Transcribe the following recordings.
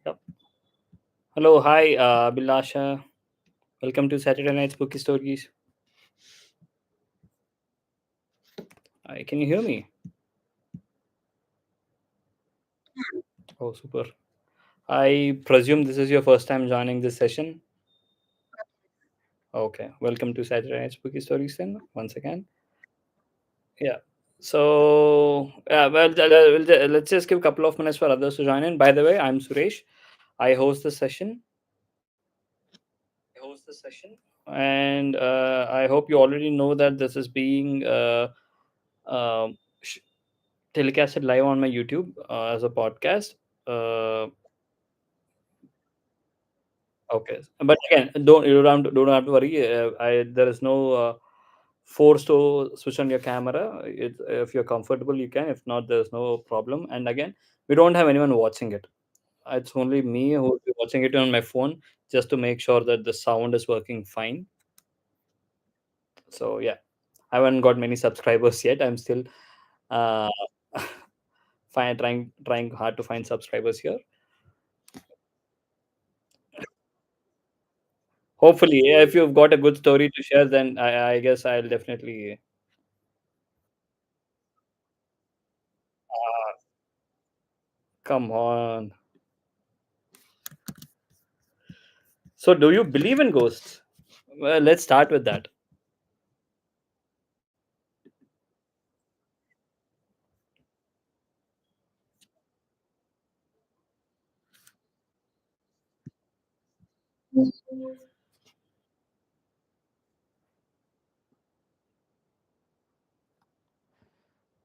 Yep. Hello, hi, Bilasha. Welcome to Saturday Night Spooky Stories. Hi, can you hear me? Oh, super. I presume this is your first time joining this session. Okay, welcome to Saturday Night Spooky Stories. Then once again, yeah. So, let's just give a couple of minutes for others to join in. By the way, I'm Suresh. I host the session, and I hope you already know that this is being um sh- telecasted live on my YouTube as a podcast. Uh, okay, but again, don't have to worry. There is no force to switch on your camera. If you're comfortable, you can. If not, there's no problem. And again, we don't have anyone watching it. It's only me who will be watching it on my phone, just to make sure that the sound is working fine. So yeah, I haven't got many subscribers yet. I'm still uh, trying hard to find subscribers here. Hopefully, yeah, if you've got a good story to share, then I guess I'll definitely. Uh, Come on. So, do you believe in ghosts? Well, let's start with that.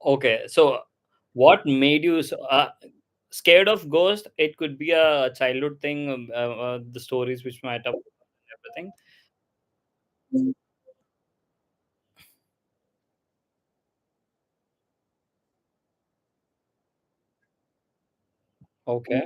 Okay, so what made you scared of ghost? It could be a childhood thing, the stories which might have everything. Okay.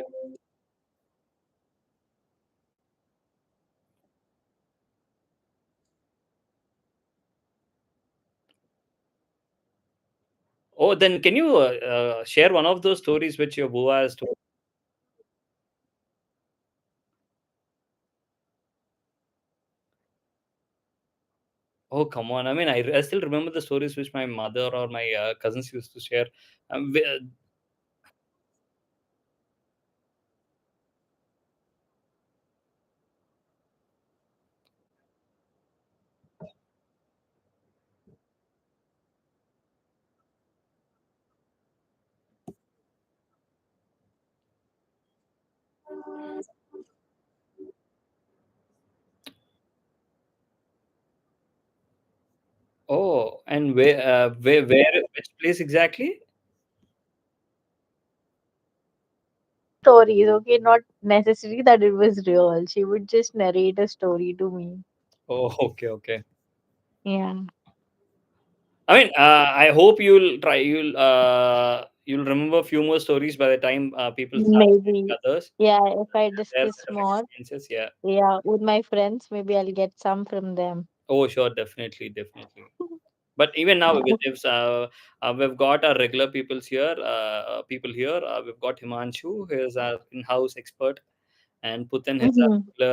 Oh, then can you share one of those stories which your Bua has told? Oh, come on. I mean, I still remember the stories which my mother or my cousins used to share. Um, we- uh, oh, and which place exactly? Stories, okay? Not necessary that it was real. She would just narrate a story to me. Oh, okay, okay. Yeah. I mean, I hope you'll remember a few more stories by the time people start Maybe. sharing others Yeah, if I their discuss set of more, experiences. Yeah. yeah, with my friends, maybe I'll get some from them. Oh, sure, definitely, definitely. But even now, Yeah. we've got our regular people here. We've got Himanshu, who is our in-house expert, and Putin is our Mm-hmm.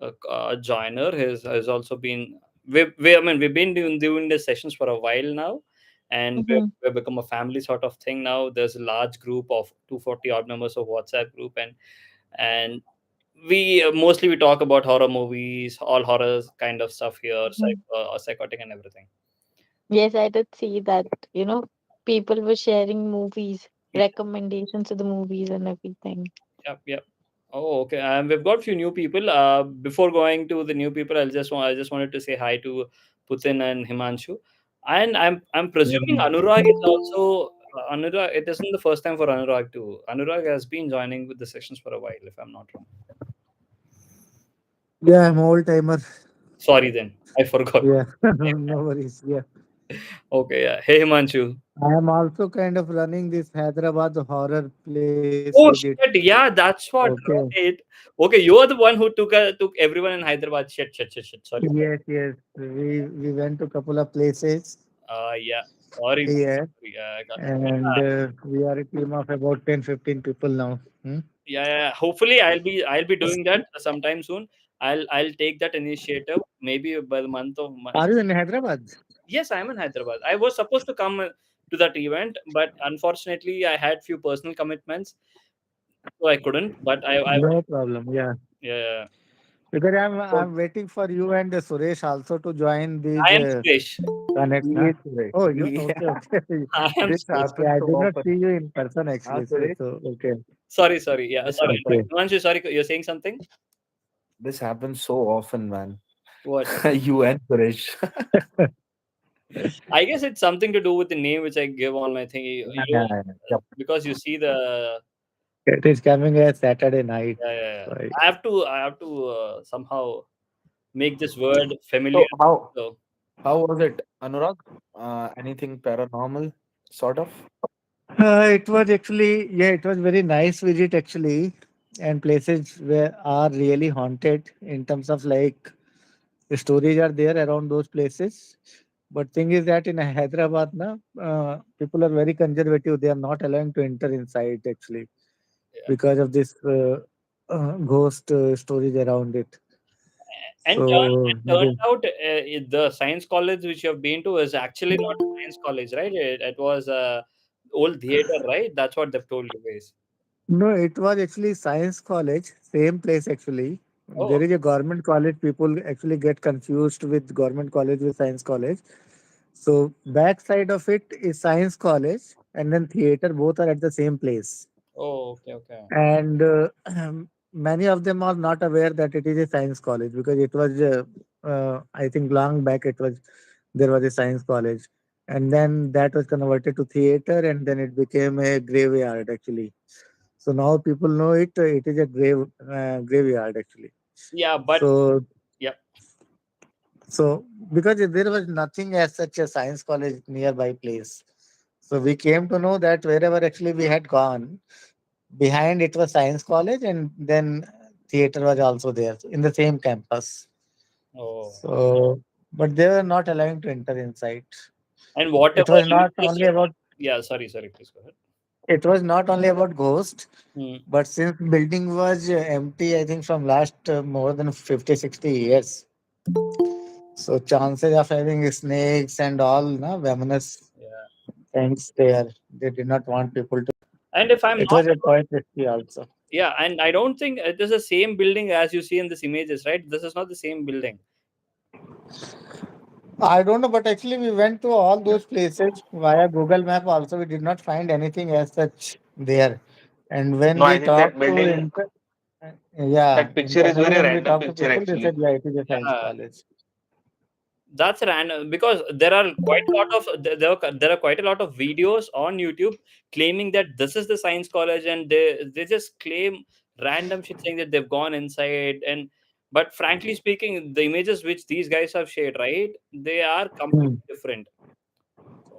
regular joiner. Has also been. I mean, we've been doing the sessions for a while now, and Mm-hmm. we've become a family sort of thing now. There's a large group of 240 odd members of WhatsApp group, and we mostly we talk about horror movies, all horrors kind of stuff here, Mm-hmm. psychotic and everything. Yes, I did see that, people were sharing movies, recommendations of the movies and everything. Yep, yep. Oh, okay. We've got few new people. Before going to the new people, I just wanted to say hi to Putin and Himanshu, and I'm presuming Yeah, Anurag is also Anurag. It isn't the first time for Anurag too. Anurag has been joining with the sessions for a while, if I'm not wrong. yeah, I'm old timer. Sorry, then I forgot. Yeah, no worries. Yeah, Okay, yeah. Hey, Himanshu. I am also kind of running this Hyderabad horror place Oh visit. shit! Yeah, that's what. Okay. Right. Okay, you're the one who took everyone in Hyderabad. Shit, shit, shit, shit. Sorry. Yes, yes. We went to couple of places. Yeah. Sorry, man. Yeah. Sorry. Yeah, And we are a team of about 10-15 people now. Hmm? yeah, yeah. Hopefully, I'll be doing that sometime soon. I'll take that initiative maybe by the month of Are you in Hyderabad? Yes, I'm in Hyderabad. I was supposed to come to that event, but unfortunately, I had few personal commitments, so I couldn't. But I No problem. Yeah. yeah, Because So I'm waiting for you and Suresh also to join these I am Suresh. connect. he Huh? is correct. Oh, you okay? Yeah, Okay. I am this Suresh. Okay. happens I so did not often. see you in person Huh, actually. So, Suresh? so okay. Sorry, sorry. Yeah, This sorry. happens. Okay. Manju, sorry. You're saying something? This happens so often, man. What? You and Suresh. I guess it's something to do with the name which I give on my thing. Yeah, yeah, yeah. Because you see the It is coming a Saturday night. yeah, yeah, yeah. So, I have to somehow make this word So familiar. So how was it, Anurag? Anything paranormal, sort of? it was actually, yeah, it was very nice visit actually, and places where are really haunted in terms of like stories are there around those places. But thing is that in Hyderabad, na, people are very conservative. They are not allowing to enter inside actually yeah. because of this ghost stories around it. So And turned out the science college which you have been to is actually not a science college, right? It was a old theater, right? That's what they've told you guys. no, it was actually science college, same place actually. There Oh, is a government college. People actually get confused with government college with science college. So back side of it is science college, and then theater. Both are at the same place. oh, okay, okay. And many of them are not aware that it is a science college because it was I think long back it was there was a science college, and then that was converted to theater, and then it became a graveyard actually. So now people know it, it is a graveyard actually. Yeah, but So yeah. so because there was nothing as such a science college nearby place, so we came to know that wherever actually we had gone, behind it was science college, and then theater was also there in the same campus. Oh, So, but they were not allowing to enter inside. and It whatever was not images. only about Yeah, sorry, sorry. Please go ahead. ghost, Hmm. but since building was empty, I think from last more than 50-60 years. So chances of having snakes and all na, venomous Yeah, things there, they did not want people to. and if I'm It not was a quite risky also. yeah, and I don't think it is the same building as you see in these images, right? This is not the same building. I don't know, but actually we went to all those places via Google Map also. We did not find anything as such there. And when No, we I think that talked to building, yeah, that picture is internally very when we random talked to picture people, they actually. said, yeah, it is a science Yeah, college. that's random because there are quite a lot of videos on YouTube claiming that this is the science college, and they just claim random shit saying that they've gone inside. And but frankly speaking, the images which these guys have shared, right, they are Hmm. completely different.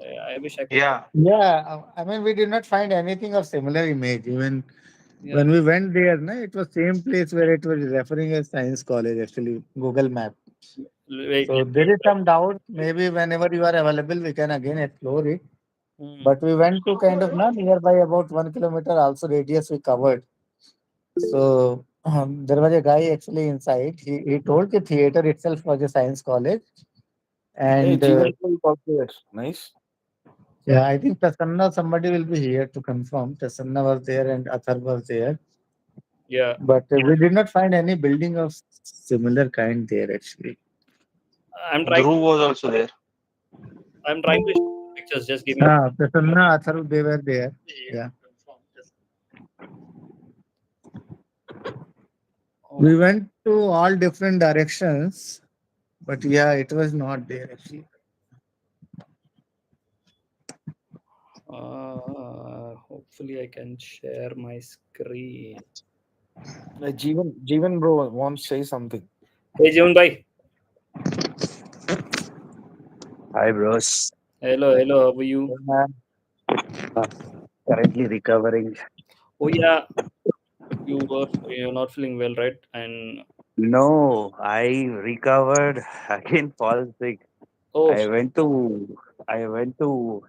So, I wish I could. Yeah. Yeah, I mean, we did not find anything of similar image. Even Yeah, when we went there, na, it was same place where it was referring as science college, actually, Google Map. wait, So let me there is try. some doubt. Maybe whenever you are available, we can again explore it. Hmm. But we went to kind of not nearby about 1 kilometer also radius we covered. So there was a guy actually inside. He told the theater itself was a science college. Hey, And Jeevan is also there. Nice. yeah, I think Prasanna, somebody will be here to confirm. Prasanna was there and Athar was there. Yeah, But we did not find any building of similar kind there actually. I'm trying. Dhruv was also there. I'm trying to show pictures. Just give me. Prasanna, Athar, they were there. Yeah. Oh, We went to all different directions, but yeah, it was not there actually. hopefully, I can share my screen. Jeevan bro wants to say something. Hey, June bhai. Hi, bros. Hello, hello. How are you? Hey, man. Uh, Currently recovering. Oh yeah, you're not feeling well, right? And No, I recovered again. Fall sick. Oh, I went to I went to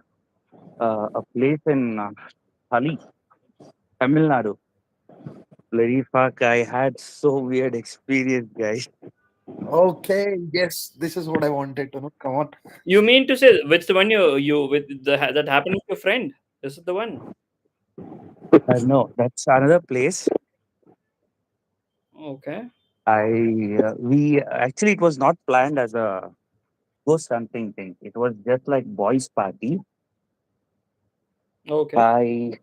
a place in Hali, Tamil Nadu. Bloody fuck! I had so weird experience, guys. Okay, yes, this is what I wanted to know. Come on. you mean to say which the one you with that happened with your friend? This is the one. No, that's another place. Okay. I we actually it was not planned as a ghost hunting thing. It was just like boys' party. Okay. I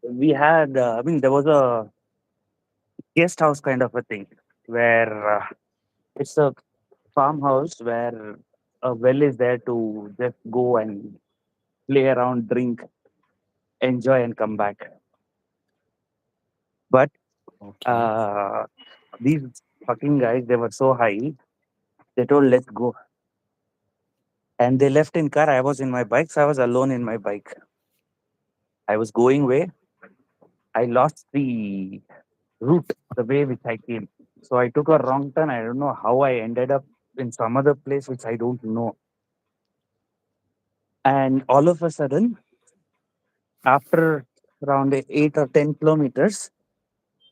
we had I mean there was a guest house kind of a thing where it's a farmhouse where a well is there to just go and play around, drink, enjoy, and come back. But Okay. uh, these fucking guys, they were so high. They told, "Let's go," and they left in car. I was in my bike, so I was alone in my bike. I was going way. I lost the route, the way which I came. So I took a wrong turn. I don't know how I ended up in some other place which I don't know. And all of a sudden, after around 8 or 10 kilometers,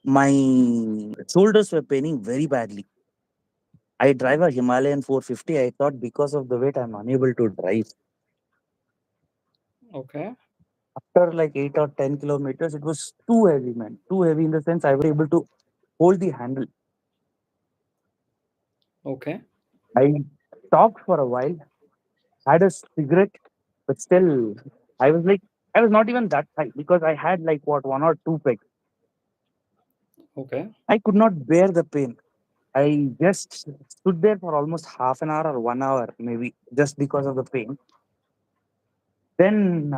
my shoulders were paining very badly. I drive a Himalayan 450. I thought because of the weight, I'm unable to drive. Okay. After like 8 or 10 kilometers, it was too heavy, man. Too heavy in the sense I was able to hold the handle. Okay. I stopped for a while, had a cigarette, but still, I was like, I was not even that high because I had like what, one or two pegs. Okay. I could not bear the pain. I just stood there for almost half an hour or 1 hour, maybe, just because of the pain. Then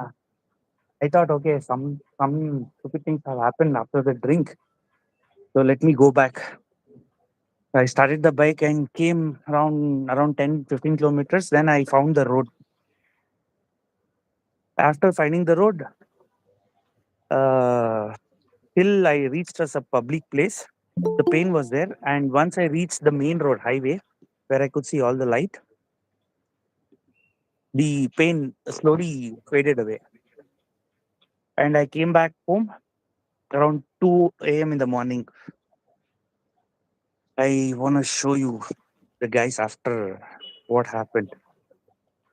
I thought, okay, some stupid things have happened after the drink. So let me go back. I started the bike and came around 10, 15 kilometers. Then I found the road. After finding the road, uh, till I reached as a public place, the pain was there. And once I reached the main road highway, where I could see all the light, the pain slowly faded away. And I came back home around 2 a.m. in the morning. I want to show you the guys after what happened.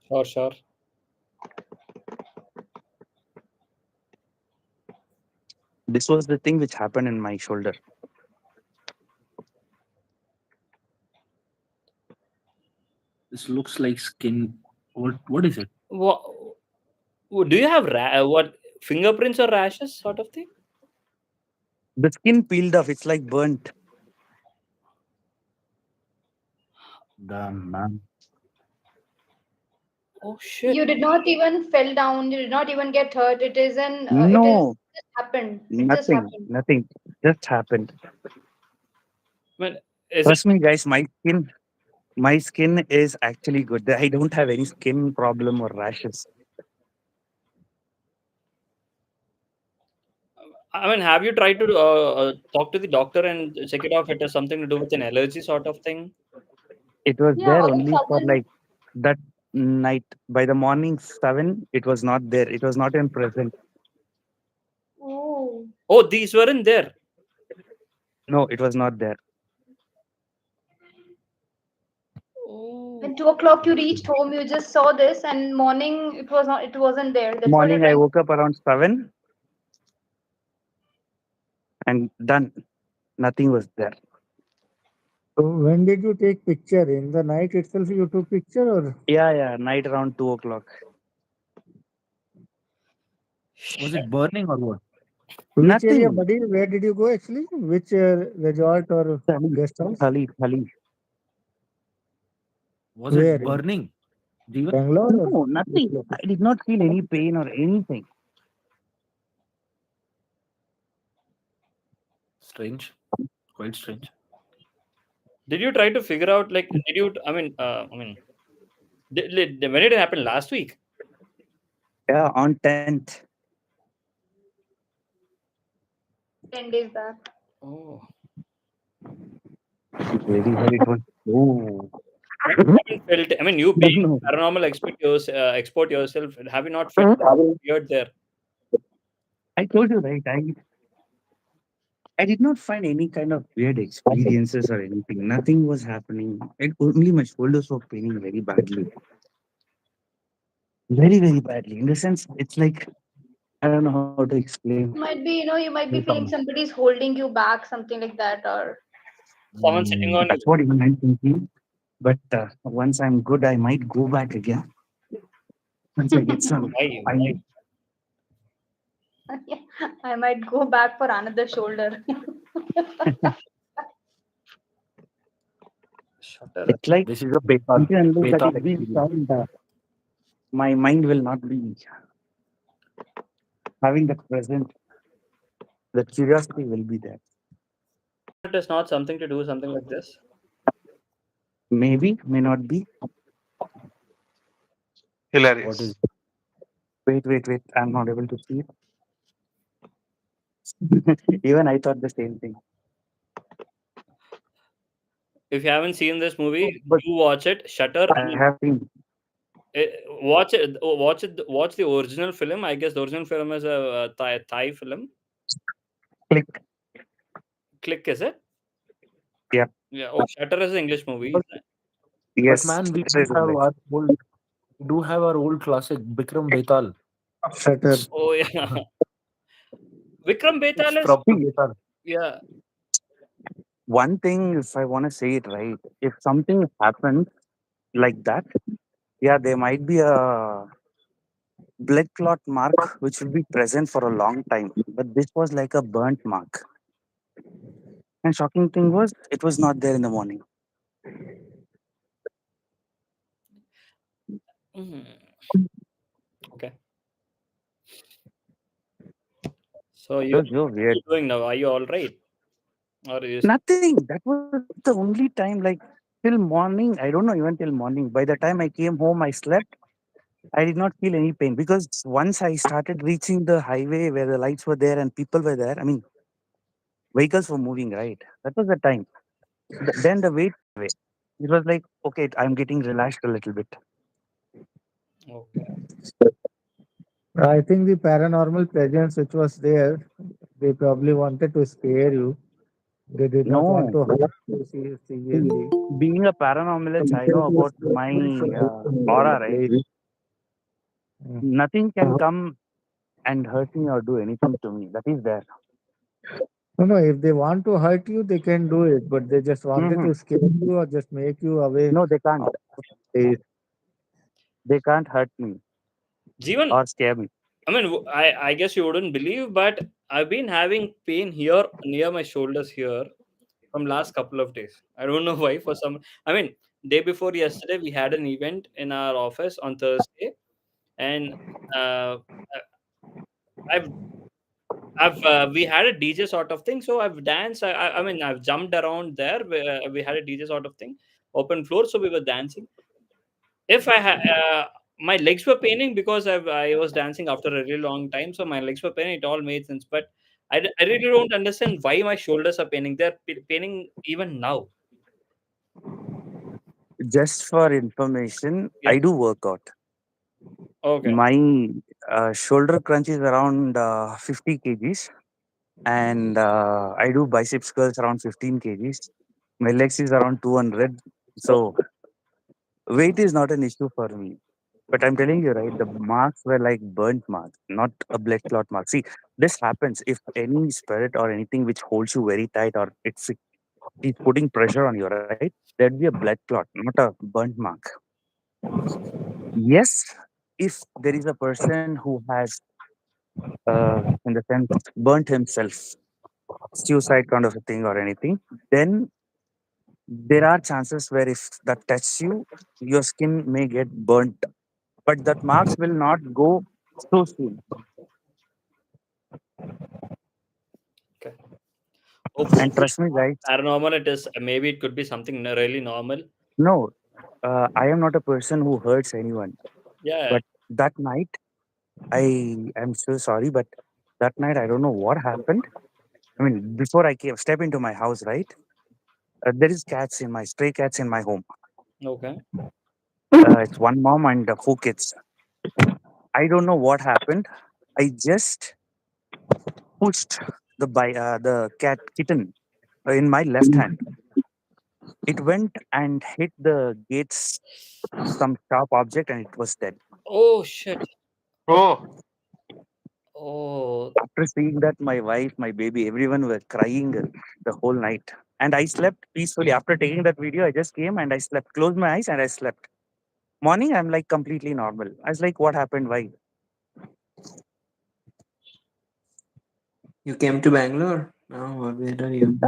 Sure. Sure. This was the thing which happened in my shoulder. This looks like skin. What is it? What do you have? What fingerprints or rashes, sort of thing? The skin peeled off. It's like burnt. Damn, man. Oh shit. You did not even fell down. You did not even get hurt. It is an. It is No, just happened. It just nothing, happened. nothing. Just happened. Man, is it? Trust me, guys. My skin is actually good. I don't have any skin problem or rashes. I mean, have you tried to talk to the doctor and check it off? It has something to do with an allergy, sort of thing. It was Yeah, there all of only a for sudden. like that night. By the morning 7, it was not there. It was not in present. Oh. Oh, these weren't there. No, it was not there. Oh. When 2 o'clock you reached home, you just saw this, and morning it was not. It wasn't there. That's what you're Morning, I trying. woke up around 7 and done. Nothing was there. So when did you take picture? In the night itself you took picture or Yeah, yeah. Night around 2 o'clock. Was Shit. it burning or what? which area, Nothing. buddy? Where did you go actually? Which resort or Thali, guest house? thali, thali. Was it Where? In burning? Jeevan? Bangalore or No, which nothing. location? I did not feel any pain or anything. Strange. Quite strange. Did you try to figure out, like, did you? I mean, when did it happen? Last week. Yeah, on 10th. 10 days back. Oh. Very, very, it was so. haven't felt. I mean, you being No, paranormal expert yourself, have you not felt weird there? I told you right. I did not find any kind of weird experiences or anything. Nothing was happening. Only my shoulders were paining very badly. Very, very badly. In the sense, it's like I don't know how to explain. Might be, you Very might be common. feeling somebody's holding you back, something like that, or Someone sitting on you. That's what even I'm thinking. But once I'm good, I might go back again. Once I get some, Why? I Why? might. I might go back for another shoulder. Shutter. It's like This is a Betal until unless that Betal is being experience. solved, my mind will not be having that present. The curiosity will be there. It is not something to do something like this. Maybe, may not be. What is Hilarious. Wait. I'm not able to see it. Even I thought the same thing. If you haven't seen this movie, But do watch it. Shutter. I I mean, have seen eh, watch it. Watch it. Watch the original film. I guess the original film is a Thai film. click. Click, is it? Yeah. Yeah. Oh, Shutter is an English movie. but Yes. man, we It do is have like our old we do have our old classic Bikram Betal. Shutter. Oh yeah. Vikram It's Betal is, proper Betal. yeah. one thing, if I want to say it right, if something happens like that, yeah, there might be a blood clot mark which will be present for a long time. But this was like a burnt mark. And shocking thing was, it was not there in the morning. Mhm. Okay. So You're what are weird. you doing now? Are you all right? Or you? Nothing. That was the only time, like till morning. I don't know, even till morning. By the time I came home, I slept. I did not feel any pain because once I started reaching the highway where the lights were there and people were there, I mean, vehicles were moving, right? That was the time. Then the weight went away. It was like, okay, I'm getting relaxed a little bit. Okay. I think the paranormal presence which was there, they probably wanted to scare you. They did not want No, to hurt you see, seriously. being a paranormalist, I know about my aura, right? Mm. Nothing can come and hurt me or do anything to me. That is there. No, no, if they want to hurt you, they can do it, but they just wanted Hmm. to scare you or just make you away. No, they can't. They- They can't hurt me Jeevan, or scare me. I mean, I guess you wouldn't believe, but I've been having pain here near my shoulders here from last couple of days. I don't know why. For some, I mean, day before yesterday, we had an event in our office on Thursday, and uh, I've we had a DJ sort of thing, so I've danced. I mean, I've jumped around there. We had a DJ sort of thing, open floor, so we were dancing. If my legs were paining because I was dancing after a really long time, so my legs were paining. It all made sense, but I really don't understand why my shoulders are paining. They're paining even now. Just for information, Yeah. I do workout. Okay. My shoulder crunch is around 50 kgs, and I do biceps curls around 15 kgs. My legs is around 200. So weight is not an issue for me. But I'm telling you, right, the marks were like burnt marks, not a blood clot mark. See, this happens if any spirit or anything which holds you very tight or it's putting pressure on you, right? There'd be a blood clot, not a burnt mark. Yes, if there is a person who has, in the sense, burnt himself, suicide kind of a thing or anything, then there are chances where if that touches you, your skin may get burnt, but that marks will not go so soon. Okay. Hopefully, And trust me, not guys, paranormal. It is maybe it could be something really normal. no, I am not a person who hurts anyone. Yeah. But that night, I am so sorry, but that night, I don't know what happened. I mean, before I came, step into my house, right? There is stray cats in my home. Okay. It's one mom and 4 kids. I don't know what happened. I just pushed the cat kitten in my left hand. It went and hit the gates, some sharp object, and it was dead. Oh shit. Oh, Oh. After seeing that, my wife, my baby, everyone were crying the whole night. And I slept peacefully. After taking that video, I just came and I slept, closed my eyes, and I slept. Morning, I'm like completely normal. I was like, what happened? Why? You came to Bangalore? No, or where are you?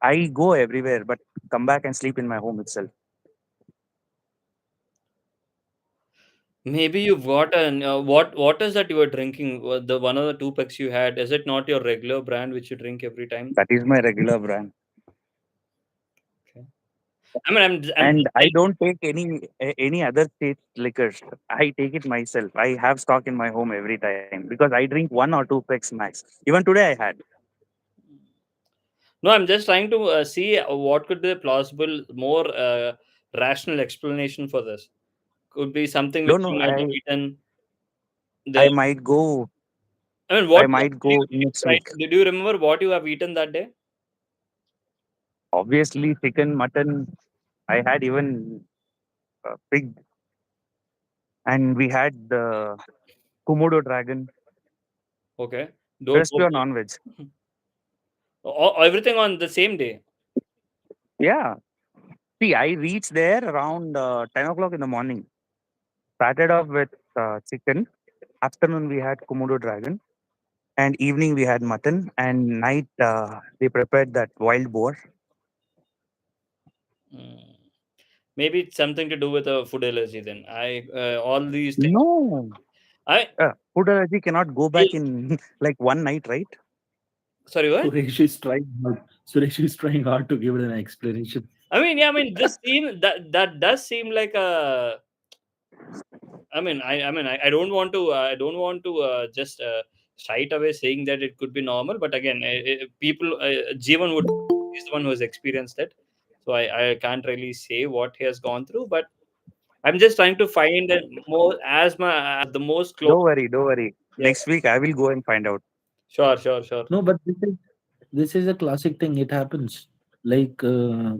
I go everywhere, but come back and sleep in my home itself. Maybe you've got an what is that you were drinking? The one of the two packs you had, is it not your regular brand which you drink every time? That is my regular brand. Okay. I mean, I'm And just I telling. don't take any other state liquors. I take it myself. I have stock in my home every time because I drink 1 or 2 packs max. Even today I had. No, I'm just trying to see what could be a plausible, more rational explanation for this. Could be something which Don't you know. might have eaten. I The might go. I mean, I what might go next week. did you remember what you have eaten that day? Obviously, chicken, mutton. I had even pig, and we had the Komodo dragon. Okay, Rest don't pure non-veg. everything on the same day. Yeah. See, I reached there around 10 o'clock in the morning. Started off with chicken. Afternoon we had Komodo dragon, and evening we had mutton. And night they prepared that wild boar. Mm. Maybe it's something to do with a food allergy. Then I all these things. No, I food allergy cannot go back in like one night, right? sorry what? Suresh is trying hard. Suresh is trying hard to give it an explanation. I mean, yeah, I mean, this seem that does seem like a. I don't want to. I don't want to just straight away saying that it could be normal. But again, people, Jeevan would is the one who has experienced it, so I can't really say what he has gone through. But I'm just trying to find it more as the most close. Don't worry, don't worry. Yeah, Next week I will go and find out. sure, sure, sure. No, but this is a classic thing. It happens. Like this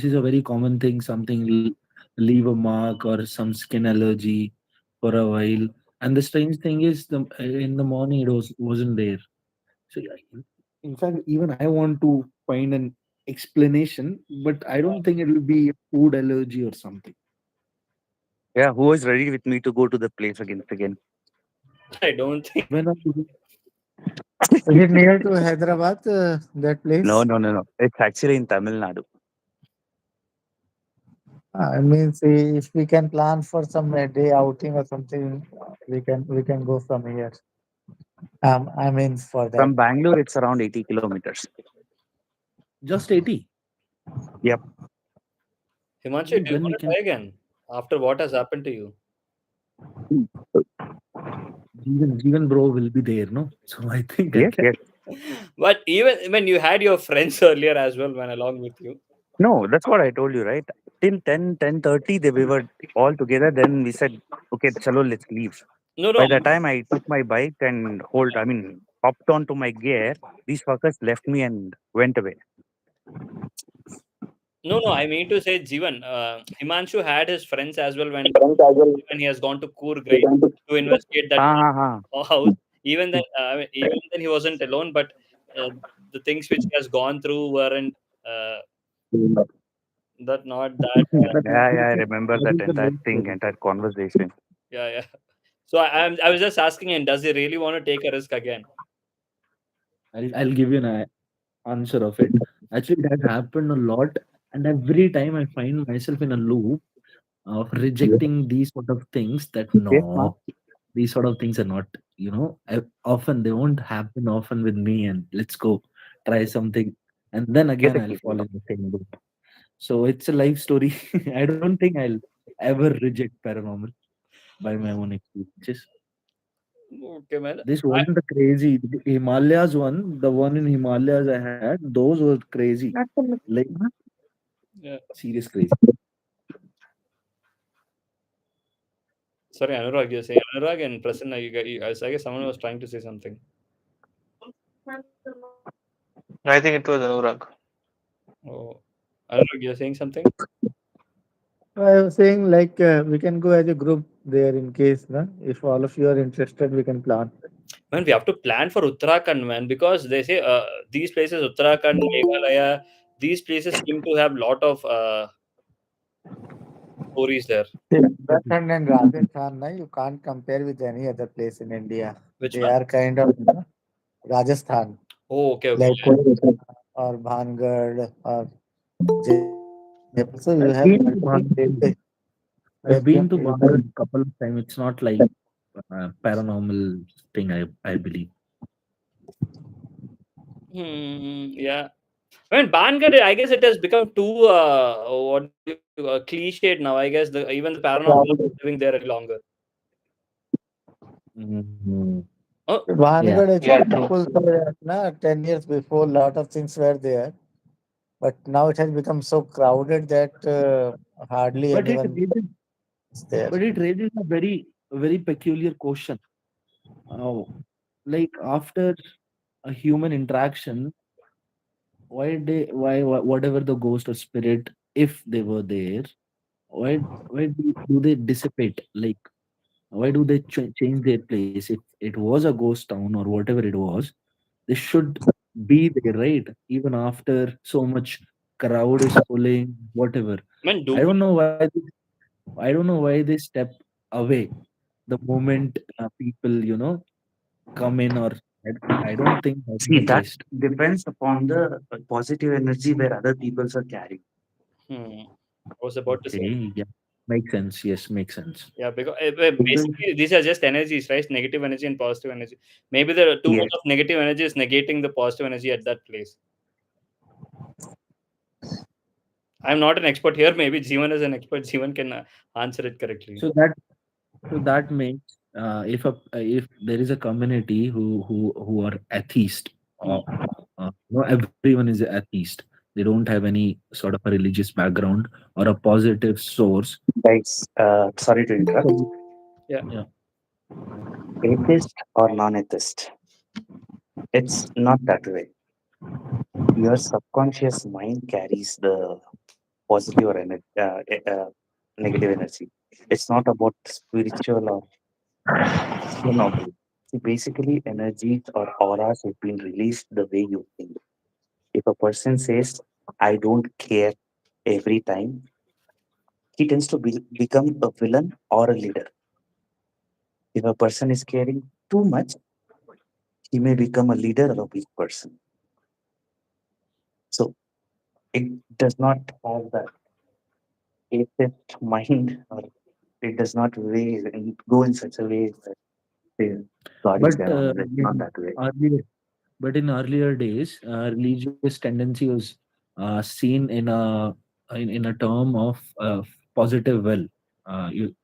is a very common thing. Something leave a mark or some skin allergy for a while. And the strange thing is, the in the morning it wasn't there. So yeah, in fact, even I want to find an explanation, but I don't think it will be a food allergy or something. Yeah, who is ready with me to go to the place again? Again? I don't think. When are you? Is it near to Hyderabad, that No, place? no, no, no. It's actually in Tamil Nadu. I mean, see, if we can plan for some day outing or something, we can go from here. I mean, for that. From Bangalore, it's around 80 kilometers. Just 80. Yep. Himanshu, do you Then want we to can. try again after what has happened to you? Even bro will be there, no? So I think I Yes, can. yes. But even when you had your friends earlier as well, when along with you. No, that's what I told you, right? Till 10:30, we were all together. Then we said, okay, chalo, let's leave. No, no, By the time I took my bike and hopped onto my gear, these fuckers left me and went away. no. I mean to say, Jivan, Himanshu had his friends as well when he has gone to Coorg, right, to investigate that Ha ha ha. house. Even then, he wasn't alone. But uh, the things which he has gone through weren't uh, that not that. That, Yeah, yeah, I that remember that that is the entire main thing, story. entire conversation. Yeah, yeah. So I was just asking him, does he really want to take a risk again? I'll give you an answer of it. Actually, it has happened a lot, and every time I find myself in a loop of rejecting these sort of things. That Yes, ma. no, these sort of things are not. Often they won't happen often with me. And let's go try something, and then Get again a I'll kid. fall in the same loop. So it's a life story. I don't think I'll ever reject paranormal by my own experiences. Okay, man. This wasn't a crazy the Himalayas one. The one in Himalayas I had, those were crazy. Like Yeah. Serious crazy. Sorry, Anurag, you're saying Anurag and Prasanna. I guess someone was trying to say something. I think it was Anurag. Oh, Anurag, you're saying something. I was saying like we can go as a group there in case, na? If all of you are interested, we can plan. Man, we have to plan for Uttarakhand, man, because they say these places, Uttarakhand, Meghalaya, these places seem to have lot of stories there. See, Uttarakhand and Rajasthan, na, you can't compare with any other place in India. Which They one? are kind of, Rajasthan, Oh, okay, okay. like Kolkata or Bhangad or Jaipur. So you have multiple I've been to places. Bangkok. You have I've been to you Bangkok a couple of times. It's not like paranormal thing. I believe. Yeah. I mean, Bangad, I guess it has become too what do you cliched now. I guess even the paranormal is have living there any longer. Mhm. Oh, Yeah. Bhangad Yeah, actually true. people say that na, 10 years before, lot of things were there. But now it has become so crowded that hardly But it anyone raises, is there. but it raises a very peculiar question. Uh, like after a human interaction, whatever the ghost or spirit, if they were there, why do they dissipate? Like why do they change their place? If it was a ghost town or whatever it was, they should be there, right? Even after so much crowd is pulling, whatever. man, do I we? don't know I don't know why they step away the moment people, come in or I don't think that is See, the that case. depends upon the positive energy where other peoples are carrying. Hmm. I was about to say. Okay, yeah, makes sense. Yes, makes sense. Yeah, because Because basically these are just energies, right? Negative energy and positive energy. Maybe the too much yes, of negative energy is negating the positive energy at that place. I'm not an expert here. Maybe Jeevan is an expert. Jeevan can answer it correctly. So that makes if there is a community who are atheist, Hmm. or everyone is atheist. They don't have any sort of a religious background or a positive source. guys, sorry to interrupt. So, Yeah. yeah, Atheist or non-atheist, it's not that way. Your subconscious mind carries the positive or negative energy. It's not about spiritual or normal. See, basically, energies or auras have been released the way you think. If a person says, "I don't care" every time, he tends to become a villain or a leader. If a person is caring too much, he may become a leader or a weak person. So it does not have that atheist mind, or it does not go in such a way that say, God is but there always. It's not that way. earlier but in earlier days, religious tendency was seen in a term of positive will.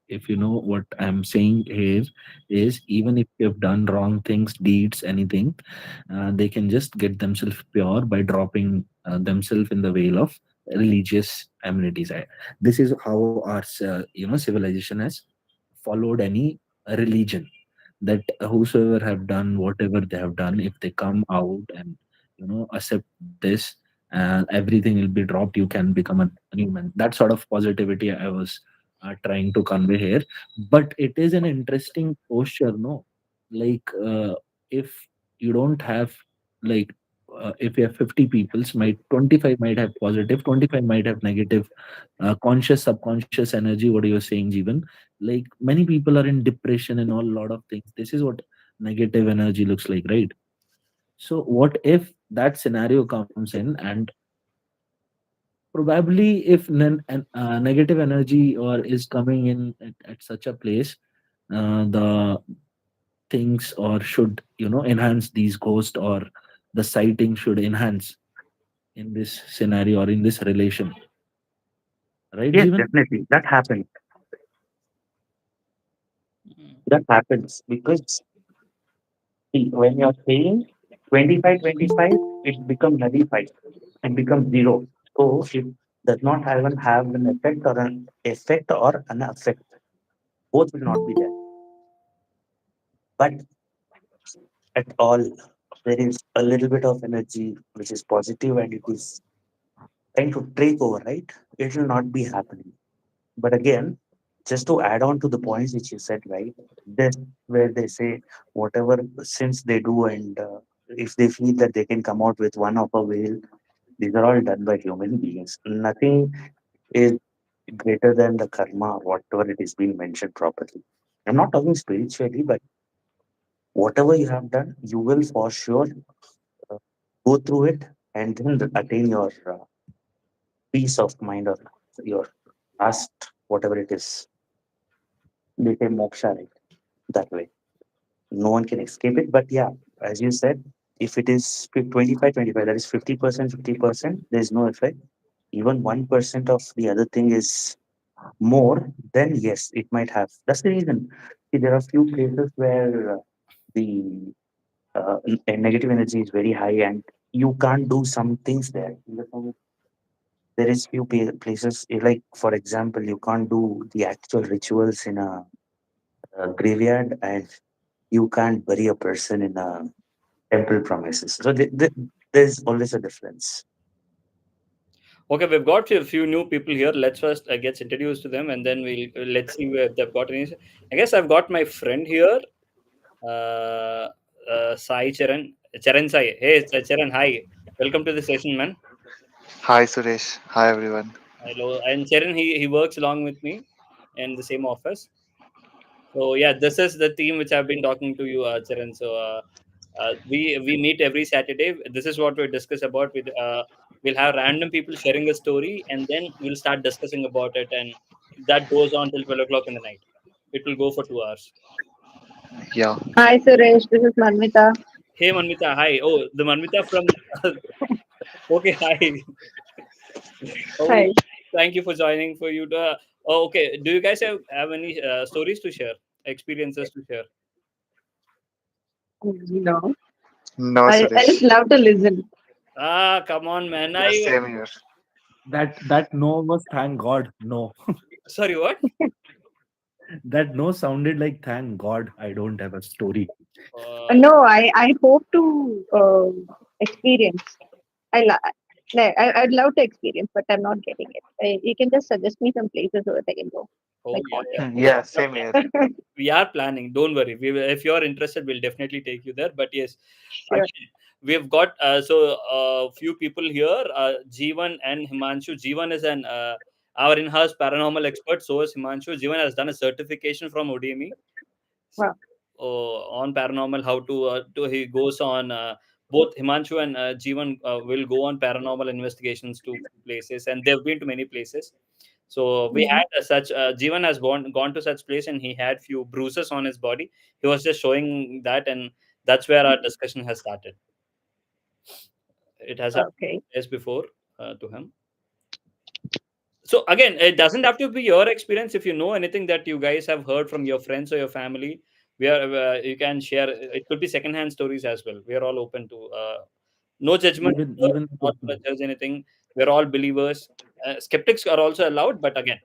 If you know what I'm saying here is, even if you've done wrong things, deeds, anything, they can just get themselves pure by dropping themselves in the veil of religious amenities. This is how our civilization has followed any religion, that whosoever have done whatever they have done, if they come out and accept this, everything will be dropped, you can become a new man. That sort of positivity I was trying to convey here. But it is an interesting posture, no? Like if you don't have, like if you have 50 peoples, might 25 might have positive, 25 might have negative, conscious subconscious energy, what you're saying, Jeevan. Like many people are in depression and all, lot of things. This is what negative energy looks like, right? So what if that scenario comes in, and probably if negative energy or is coming in at such a place, the things or should enhance these ghosts, or the sighting should enhance in this scenario or in this relation, right, Yes, Jeevan? definitely. That happens. That happens because see, when you're saying 25, 25, it becomes nullified and becomes zero. So if does not even have an effect or an effect. Both will not be there. But at all, there is a little bit of energy which is positive and it is trying to take over, right? It will not be happening. But again, just to add on to the points which you said, right? This where they say whatever sins they do, and if they feel that they can come out with one of a whale, these are all done by human beings. Nothing is greater than the karma, whatever it is being mentioned properly. I'm not talking spiritually, but whatever you have done, you will for sure uh, go through it and then attain your peace of mind or your last, whatever it is. They say moksha, right? That way. No one can escape it. But yeah, as you said, if it is 25, that is 50%, 50%, there is no effect. Even 1% of the other thing is more, then yes, it might have. That's the reason. See, there are few places where the negative energy is very high and you can't do some things there. In the sense, there is few places, like for example, you can't do the actual rituals in a graveyard and you can't bury a person in a temple premises. So there's always a difference. Okay, we've got a few new people here. Let's first get introduced to them, and then let's see where they've got any. I guess I've got my friend here, uh, Sai Charan. Charan Sai. Hey, Charan. Hi. Welcome to the session, man. Hi Suresh. Hi everyone. Hello. And Charan, he works along with me in the same office. So yeah, this is the theme which I've been talking to you, Charan. So we meet every Saturday. This is what we discuss about. We'll have random people sharing a story, and then we'll start discussing about it, and that goes on till 12 o'clock in the night. It will go for 2 hours. Yeah. Hi Suresh, this is Manmita. Hey Manmita, hi. Oh, the Manmita from. Okay, hi. Oh, Hi. thank you for joining. For you to. Oh, okay. Do you guys have any stories to share? Experiences to share? No, No I just Suresh. love to listen. Ah, come on, man. Yeah, same here. That no was thank God. No. Sorry, what? That no sounded like thank God I don't have a story. Uh, No, I hope to experience. I li- I'd love to experience, but I'm not getting it. You can just suggest me some places so that I can go, oh like yeah, haunted. yeah. Yeah, same here. We are planning. Don't worry. If you're interested, we'll definitely take you there. But yes, Sure. again, we've got few people here. Jeevan and Himanshu. Jeevan is an our in-house paranormal expert. So is Himanshu. Jeevan has done a certification from ODME Wow. on paranormal. How to he goes on. Both Himanshu and Jeevan will go on paranormal investigations to places, and they've been to many places. So we Mhm. had such Jeevan has gone to such place, and he had few bruises on his body. He was just showing that, and that's where our discussion has started. It has happened Okay. years before to him. So again, it doesn't have to be your experience. If you know anything that you guys have heard from your friends or your family, where you can share. It could be secondhand stories as well. We are all open to no judgment. Even the Not going question, to judge anything. We're all believers. Skeptics are also allowed, but again,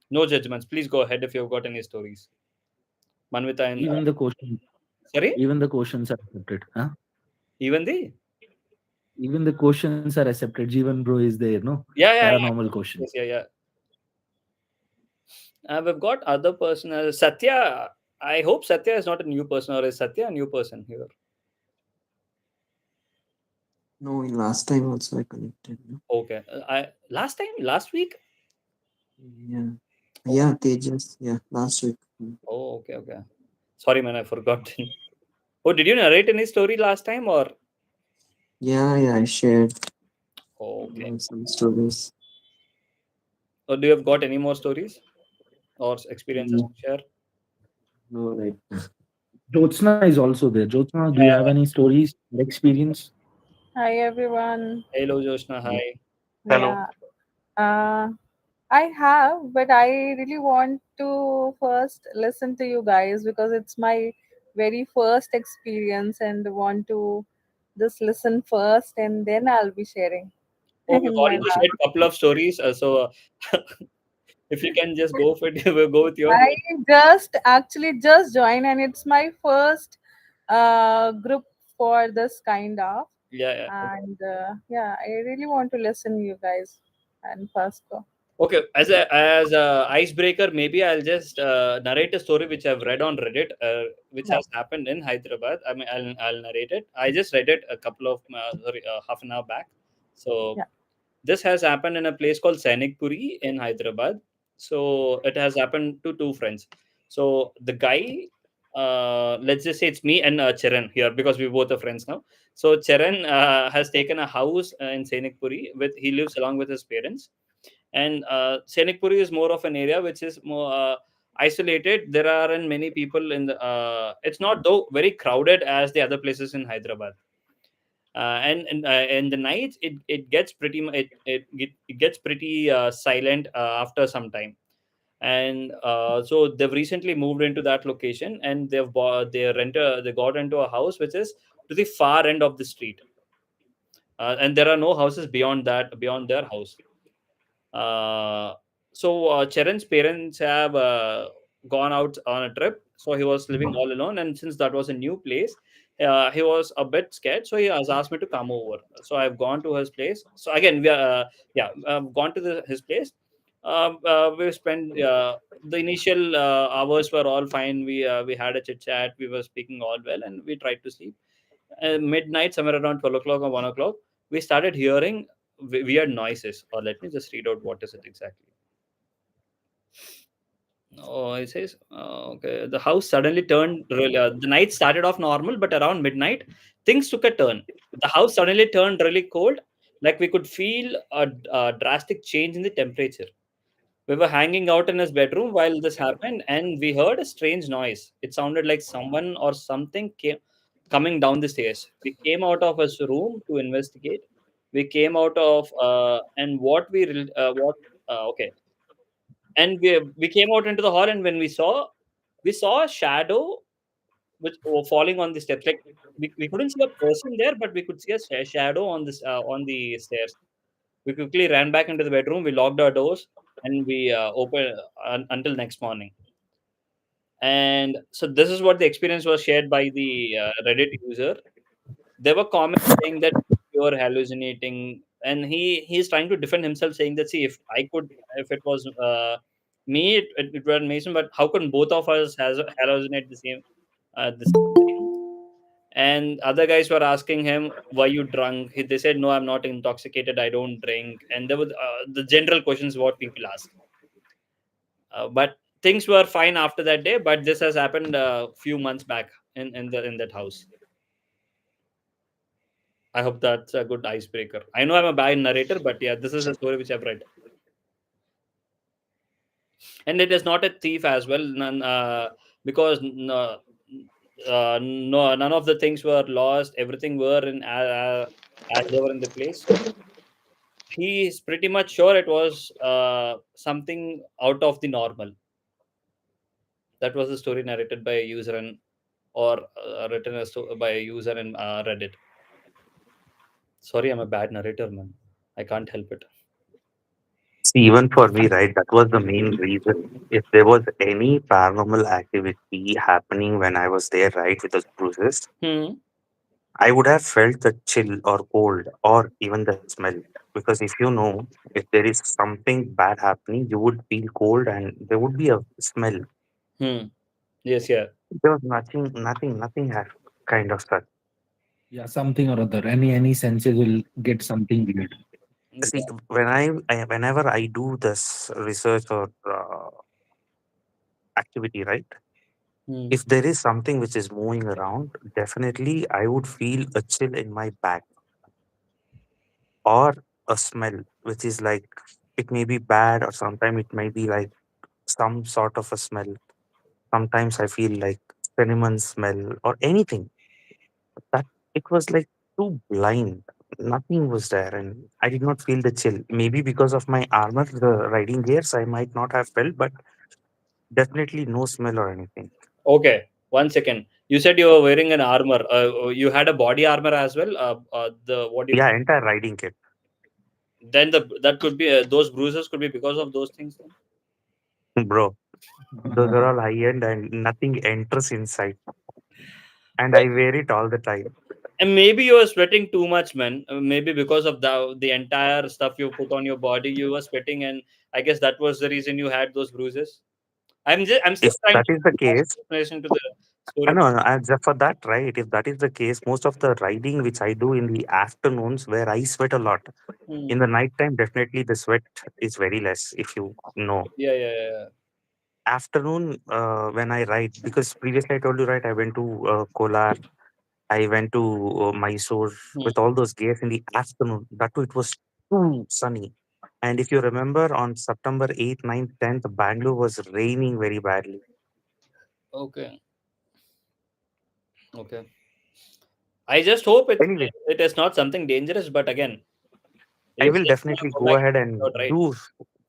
no judgments. Please go ahead if you've got any stories. Manvita and even the question, sorry, even the questions are accepted. Huh? even the Even the questions are accepted. Jeevan bro is there, no? yeah, yeah, yeah, Paranormal questions. yes, yeah, yeah. We've got other person Satya. I hope Satya is not a new person, or is Satya a new person here? No, last time also I connected. No? Okay, I last time last week. Yeah. Oh, Yeah, Tejas. Yeah, last week. oh, okay, okay. Sorry, man, I forgot. Oh, did you narrate any story last time, or Yeah, I shared okay? some stories. Or do you have got any more stories or experiences No, to share? no, right. Jyotsna is also there. Jyotsna, do you have Yeah. any stories or experience? Hi everyone. Hello, Joshna. Hi. Hello. Yeah, uh, I have, but I really want to first listen to you guys because it's my very first experience and want to just listen first and then I'll be sharing. Oh, we've in my already shared last. a couple of stories. If you can just go for it, we'll go with yours. I just actually just joined, and it's my first group for this kind of. Yeah, yeah. And yeah, I really want to listen you guys and first go. Okay, as a icebreaker, maybe I'll just narrate a story which I've read on Reddit, which Yeah, has happened in Hyderabad. I mean, I'll narrate it. I just read it a couple of half an hour back. So yeah, this has happened in a place called Sainik Puri in Hyderabad. So it has happened to two friends. So the guy, let's just say it's me and Charan here because we both are friends now. So Charan has taken a house in Sainik Puri with he lives along with his parents, and Sainik Puri is more of an area which is more isolated. There aren't many people in the. It's not though very crowded as the other places in Hyderabad. And in the nights, it gets pretty it gets pretty silent after some time. And so they've recently moved into that location, and they got into a house which is to the far end of the street, and there are no houses beyond their house. uh, Charan's parents have gone out on a trip, so he was living all alone. And since that was a new place, he was a bit scared, so he has asked me to come over. So I've gone to his place. So again, yeah, I've gone to his place. We spent the initial hours were all fine. We had a chit chat. We were speaking all well, and we tried to sleep. Midnight, somewhere around 12 o'clock or 1 o'clock, we started hearing weird noises. Or let me just read out what is it exactly. Oh, it says, okay. The house suddenly turned. The night started off normal, but around midnight, things took a turn. The house suddenly turned really cold, like we could feel a drastic change in the temperature. We were hanging out in his bedroom while this happened, and we heard a strange noise. It sounded like someone or something came coming down the stairs. We came out of his room to investigate. We came out of and what okay, and we came out into the hall, and when we saw a shadow which falling on the steps. Like we couldn't see a person there, but we could see a shadow on the stairs. We quickly ran back into the bedroom. We locked our doors, and we opened until next morning. And so this is what the experience was shared by the Reddit user. There were comments saying that you're hallucinating, and he's trying to defend himself, saying that, see, if it was me, it was Mason, but how can both of us has hallucinate the same thing? And other guys were asking him, were you drunk? They said, no, I'm not intoxicated, I don't drink. And there were the general questions what people ask. But things were fine after that day, but this has happened a few months back in that house. I hope that's a good icebreaker. I know I'm a bad narrator, but yeah, this is a story which I've read. And it is not a thief as well, because no, none of the things were lost. Everything were in as they were in the place. So he is pretty much sure it was something out of the normal. That was the story narrated by a user or written by a user in Reddit. Sorry, I'm a bad narrator, man. I can't help it. See, even for me, right, that was the main reason. If there was any paranormal activity happening when I was there, right, with the bruises, Hmm. I would have felt the chill or cold or even the smell. Because if you know, if there is something bad happening, you would feel cold and there would be a smell. Hmm. Yes, yeah. There was nothing had kind of such. Yeah, something or other. Any senses will get something weird. See, whenever I do this research or activity, right, Hmm. if there is something which is moving around, definitely I would feel a chill in my back or a smell, which is like it may be bad or sometimes it may be like some sort of a smell. Sometimes I feel like cinnamon smell or anything. That it was like too blind. Nothing was there, and I did not feel the chill. Maybe because of my armor, the riding gears, I might not have felt, but definitely no smell or anything. Okay, 1 second. You said you were wearing an armor. You had a body armor as well. The what do you Yeah, call? entire riding kit. Then that could be those bruises could be because of those things. Then Bro, those are all high end and nothing enters inside. And Well, I wear it all the time. and maybe you were sweating too much, man. Maybe because of the entire stuff you put on your body, you were sweating, and I guess that was the reason you had those bruises. I'm still If trying that to is the add case, explanation to the I story. know, just for that, right? If that is the case, most of the riding which I do in the afternoons where I sweat a lot. Hmm. In the night time, definitely the sweat is very less, if you know. Yeah, yeah, yeah. Afternoon, when I ride, because previously I told you, right, I went to Kolar, I went to Mysore Hmm. with all those gears in the afternoon. That too, it was too sunny. And if you remember, on September 8th, 9th, 10th, Bangalore was raining very badly. Okay, okay. I just hope Anyway, it is not something dangerous. But again, I you will just definitely go go back ahead to and your right. do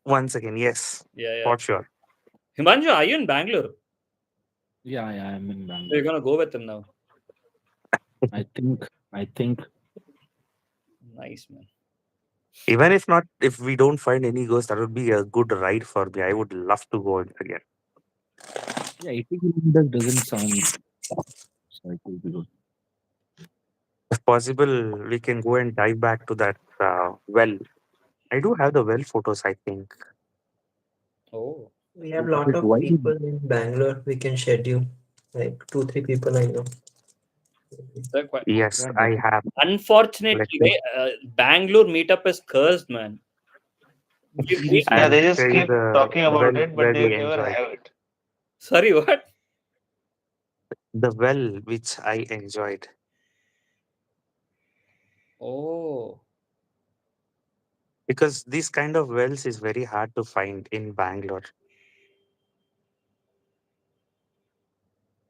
once again. Yes, Yeah, yeah. for sure. Himanshu, are you in Bangalore? Yeah, yeah, I'm in So you're Bangalore. gonna go with him now. I think Nice, man. Even if not, if we don't find any ghost, that would be a good ride for me. I would love to go once again. yeah, 80 kilometers doesn't sound so it will be good. If possible, we can go and dive back to that well. I do have the well photos, I think. Oh, We have But lot of why people in Bangalore. We can schedule like 2 3 people I know. they're quite. Yes, yeah, I have. Let Unfortunately, me. Bangalore meetup is cursed, man. We Yeah, I'll they just tell you keep the talking about well it, but where they we will never enjoyed. have it. sorry, what? The well which I enjoyed. Oh, Because these kind of wells is very hard to find in Bangalore.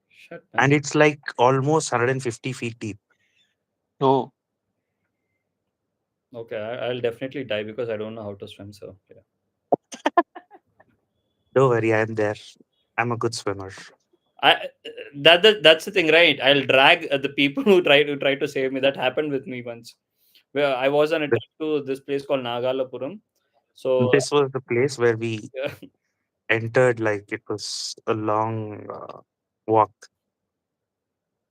shit, And man. it's like almost 150 feet deep. Oh, Okay, I'll definitely die because I don't know how to swim. So yeah. Don't worry, I am there. I'm a good swimmer. That's the thing, right? I'll drag the people who try to save me. That happened with me once. Where I was on a Th- trip to this place called Nagalapuram. So This was the place where we yeah. entered, like it was a long walk,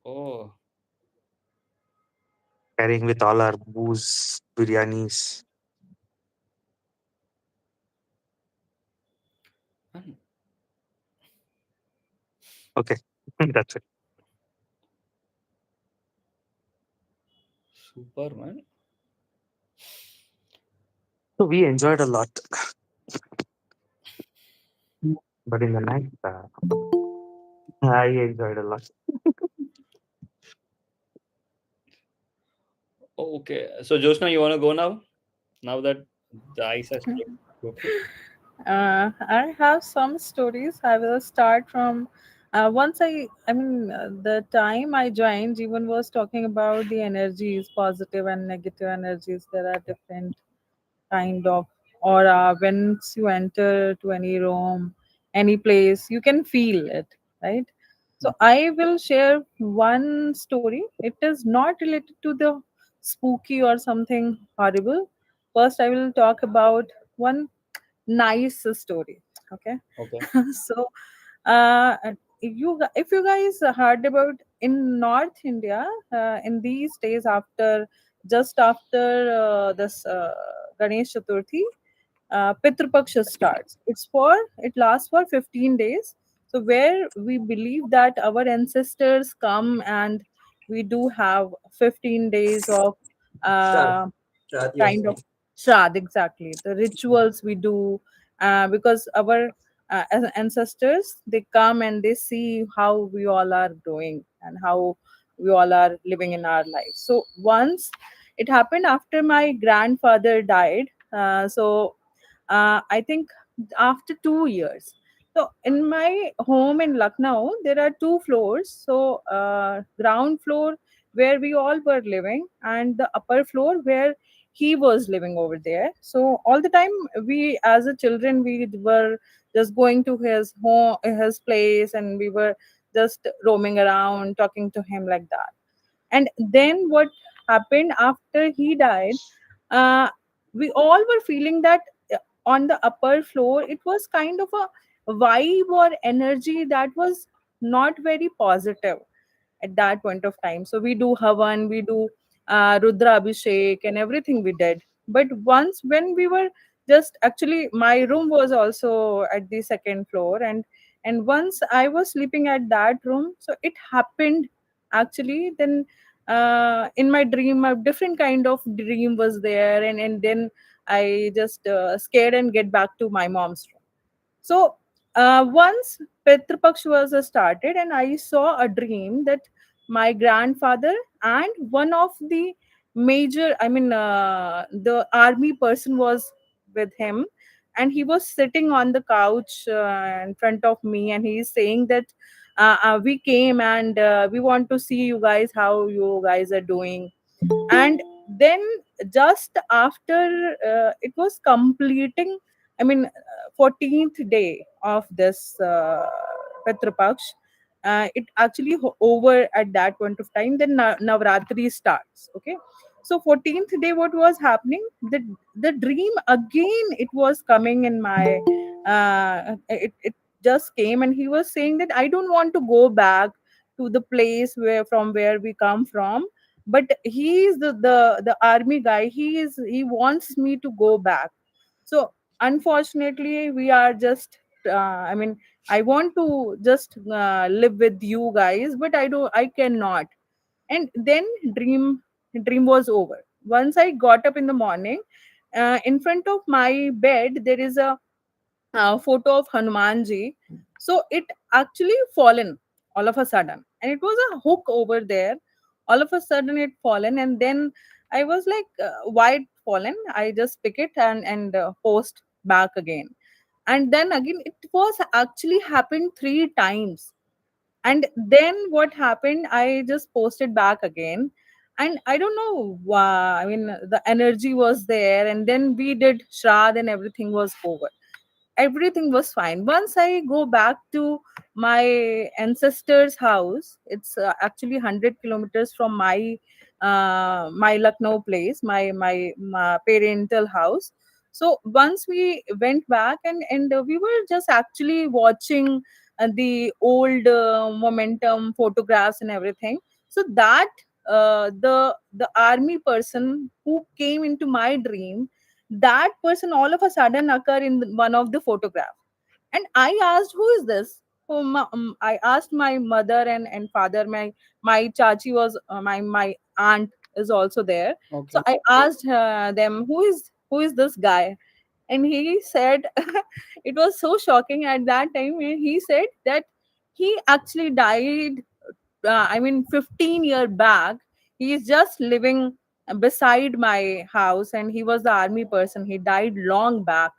Oh, carrying with all our booze, biryanis. man, Okay, that's it. super, man. So we enjoyed a lot. But in the night, I enjoyed a lot. Okay, so Josna, you want to go now? Now that the ice has broken. I have some stories. I will start from once the time I joined, Jeevan was talking about the energies, positive and negative energies. There are different kind of aura. Once you enter to any room, any place, you can feel it, right? So I will share one story. It is not related to the spooky or something horrible. First, I will talk about one nice story. Okay. Okay. So uh, if you guys heard about in North India, in these days, after just after this Ganesh Chaturthi, Pitru Paksha starts. It lasts for 15 days. So where we believe that our ancestors come, and we do have 15 days of Shraddh. uh, Shraddh, you are kind of saying. Shraddh, exactly. The rituals we do, because our ancestors, they come and they see how we all are doing and how we all are living in our lives. So once it happened after my grandfather died. I think after 2 years. So in my home in Lucknow, there are two floors. So ground floor where we all were living, and the upper floor where he was living over there. So all the time, we as a children, we were just going to his home, his place, and we were just roaming around, talking to him like that. And then what happened after he died? Uh, we all were feeling that on the upper floor it was kind of a vibe or energy that was not very positive at that point of time. So we do Havan, we do Rudra Abhishek, and everything we did. But once when we were just actually, my room was also at the second floor, and once I was sleeping at that room, so it happened actually. Then in my dream, a different kind of dream was there, and then I just scared and get back to my mom's room. So once Petru Paksh was started, and I saw a dream that my grandfather and one of the major, the army person was with him, and he was sitting on the couch in front of me, and he is saying that we came and we want to see you guys, how you guys are doing. And then just after it was completing, 14th day of this Patra Paksh, it actually over at that point of time. Then Navratri starts. Okay, so 14th day, what was happening? The dream again. It was coming in my. It just came, and he was saying that I don't want to go back to the place where we come from, but he's the army guy. He wants me to go back. So unfortunately we are just I want to just live with you guys, but I cannot. And then dream was over. Once I got up in the morning, in front of my bed there is a photo of Hanumanji. So it actually fallen all of a sudden, and it was a hook over there. All of a sudden it fallen, and then I was like, why it fallen? I just pick it and post back again, and then again it was actually happened 3 times. And then what happened? I just posted back again, and I don't know. The energy was there, and then we did Shrad, and everything was over, everything was fine. Once I go back to my ancestors house, it's actually 100 kilometers from my Lucknow place, my parental house. So once we went back, and we were just actually watching the old momentum photographs and everything. So that the army person who came into my dream, that person all of a sudden occur in one of the photograph. And I asked, who is this? I asked my mother and father. My chachi was my aunt is also there. So Okay. I asked them, who is this guy? And he said, it was so shocking at that time. And he said that he actually died 15-year back. He is just living beside my house, and he was the army person. He died long back,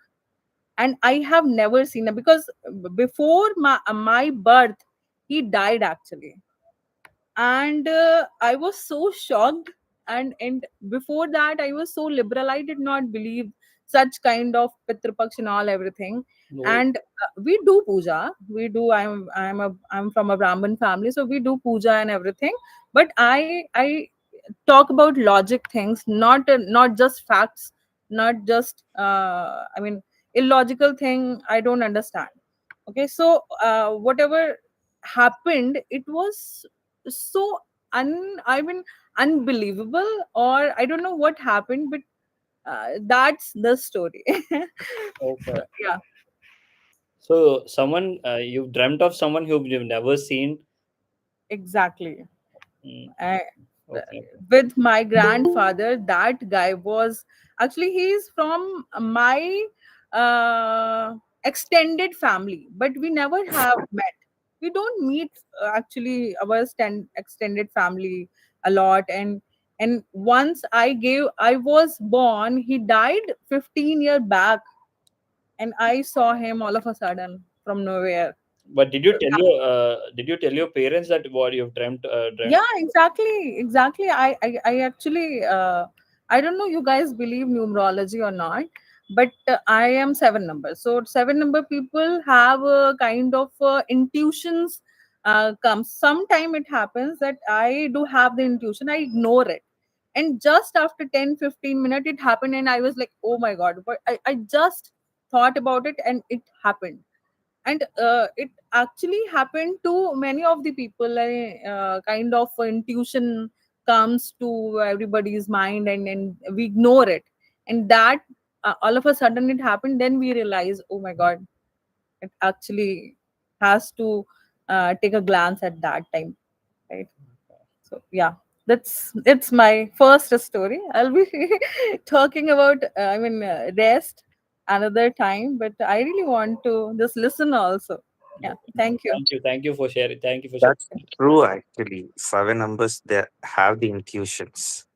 and I have never seen him because before my birth, he died actually. And I was so shocked. And before that I was so liberal, I did not believe such kind of pitrapaksh and all everything. No. And we do puja, we do. I'm from a Brahmin family, so we do puja and everything. But I talk about logic things, not just facts, not just illogical thing. I don't understand. Okay, so whatever happened, it was so unbelievable, or I don't know what happened, but that's the story. Okay. Yeah, So someone you've dreamt of someone who you've never seen. exactly. Mm, uh, okay. with my grandfather, that guy was actually, he's from my extended family, but we never have met. We don't meet actually our extended family a lot. And once I was born, he died 15 year back, and I saw him all of a sudden from nowhere. But So, did you tell your parents that what you've dreamt? yeah, exactly. I actually I don't know you guys believe numerology or not, but I am 7 number. So 7 number people have a kind of intuitions. Comes sometime, it happens that I do have the intuition, I ignore it. And just after 10-15 minutes it happened, and I was like, oh my god, but I just thought about it and it happened. And it actually happened to many of the people. Kind of intuition comes to everybody's mind, and we ignore it. And that all of a sudden it happened, then we realize, oh my god, it actually has to take a glance at that time, right? So yeah, that's it's my first story. I'll be talking about rest another time, but I really want to just listen also. Yeah, thank you. Thank you for sharing. Thank you for sharing. That's true, actually. Seven numbers they have the intuitions.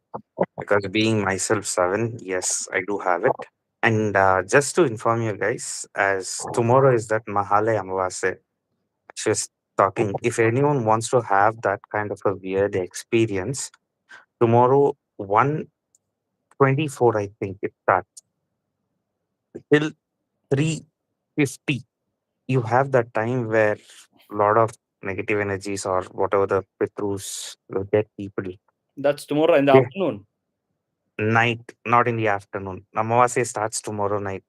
Because being myself seven, yes, I do have it. And just to inform you guys, as tomorrow is that Mahale Amavase, she was talking. If anyone wants to have that kind of a weird experience, tomorrow 1:24, I think it starts till 3:50. You have that time where a lot of negative energies or whatever the Pitrus will get people. That's tomorrow in the Yeah. afternoon. Night, not in the afternoon. Amavasya starts tomorrow night.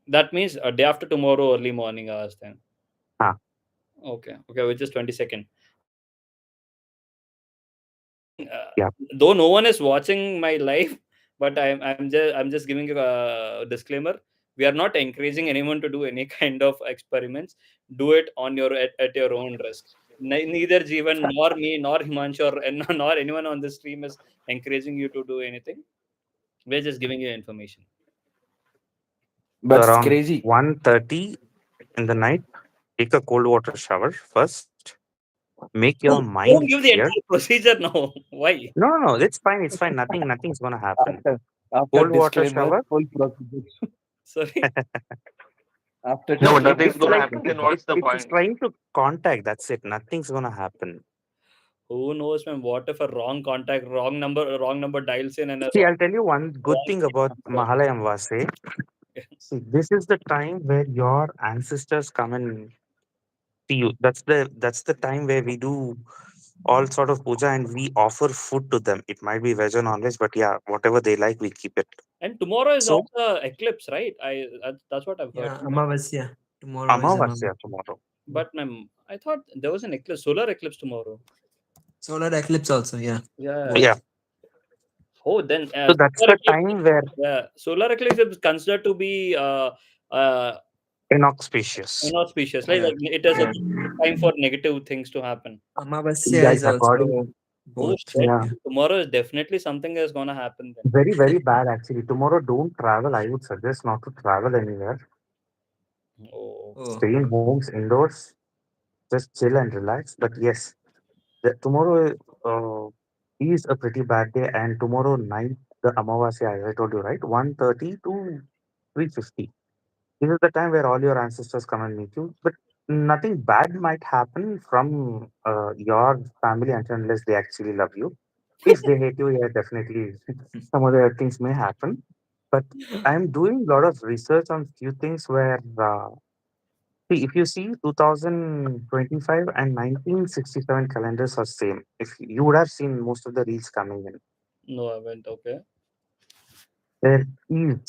That means a day after tomorrow, early morning hours. Then Ah, okay, okay, which is 22nd. Again, yeah. though no one is watching my live, but I'm just giving you a disclaimer. We are not encouraging anyone to do any kind of experiments. Do it on at your own risk. Neither Jeevan nor me nor Himanshu or and nor anyone on this stream is encouraging you to do anything. We're just giving you information. But So it's around crazy. 1:30 in the night, take a cold water shower first. Make your mind Don't give the clear. entire procedure now. Why? No, no, no. It's fine. It's fine. Nothing's gonna happen. After after Cold water disclaimer, shower. full procedure. Sorry. After No, No, disclaimer, nothing's it's gonna full like happen. Then procedure. what's the it's point? trying to contact. That's it. Nothing's gonna happen. Who knows, man? What if a wrong contact, wrong number dials in and a See, I'll tell you one good wrong thing about call? Mahalayam Vase. See, this is the time where your ancestors come and see you. That's the time where we do all sort of puja and we offer food to them. It might be veg or non-veg, but yeah, whatever they like, we keep it. And tomorrow is So also eclipse, right? That's what I've heard. Yeah, Amavasya. Tomorrow is Amavasya Amavasya. tomorrow. Yeah. But I thought there was an eclipse, solar eclipse tomorrow. Solar eclipse also. Yeah. Yeah. Yeah. Both. Oh, then So that's solar the eclipse. time where Yeah, solar eclipse is considered to be inauspicious. inauspicious. Yeah. Like it is a Yeah. time for negative things to happen. Amavasya Guys, is according, also Oh both. shit! yeah, Yeah. Tomorrow is definitely something is gonna happen then. very, very bad actually. Tomorrow, don't travel. I would suggest not to travel anywhere. Oh, Oh. Stay in homes, indoors, just chill and relax. But yes, tomorrow is a pretty bad day, and tomorrow night, the Amavasya, as I told you, right, 1:30 to 3:50. This is the time where all your ancestors come and meet you. But nothing bad might happen from your family unless they actually love you. If they hate you, yeah, definitely some other things may happen. But I'm doing a lot of research on few things where, see, if you see 2025 and 1967 calendars are same. If you would have seen most of the reels coming in, no, I went okay. there is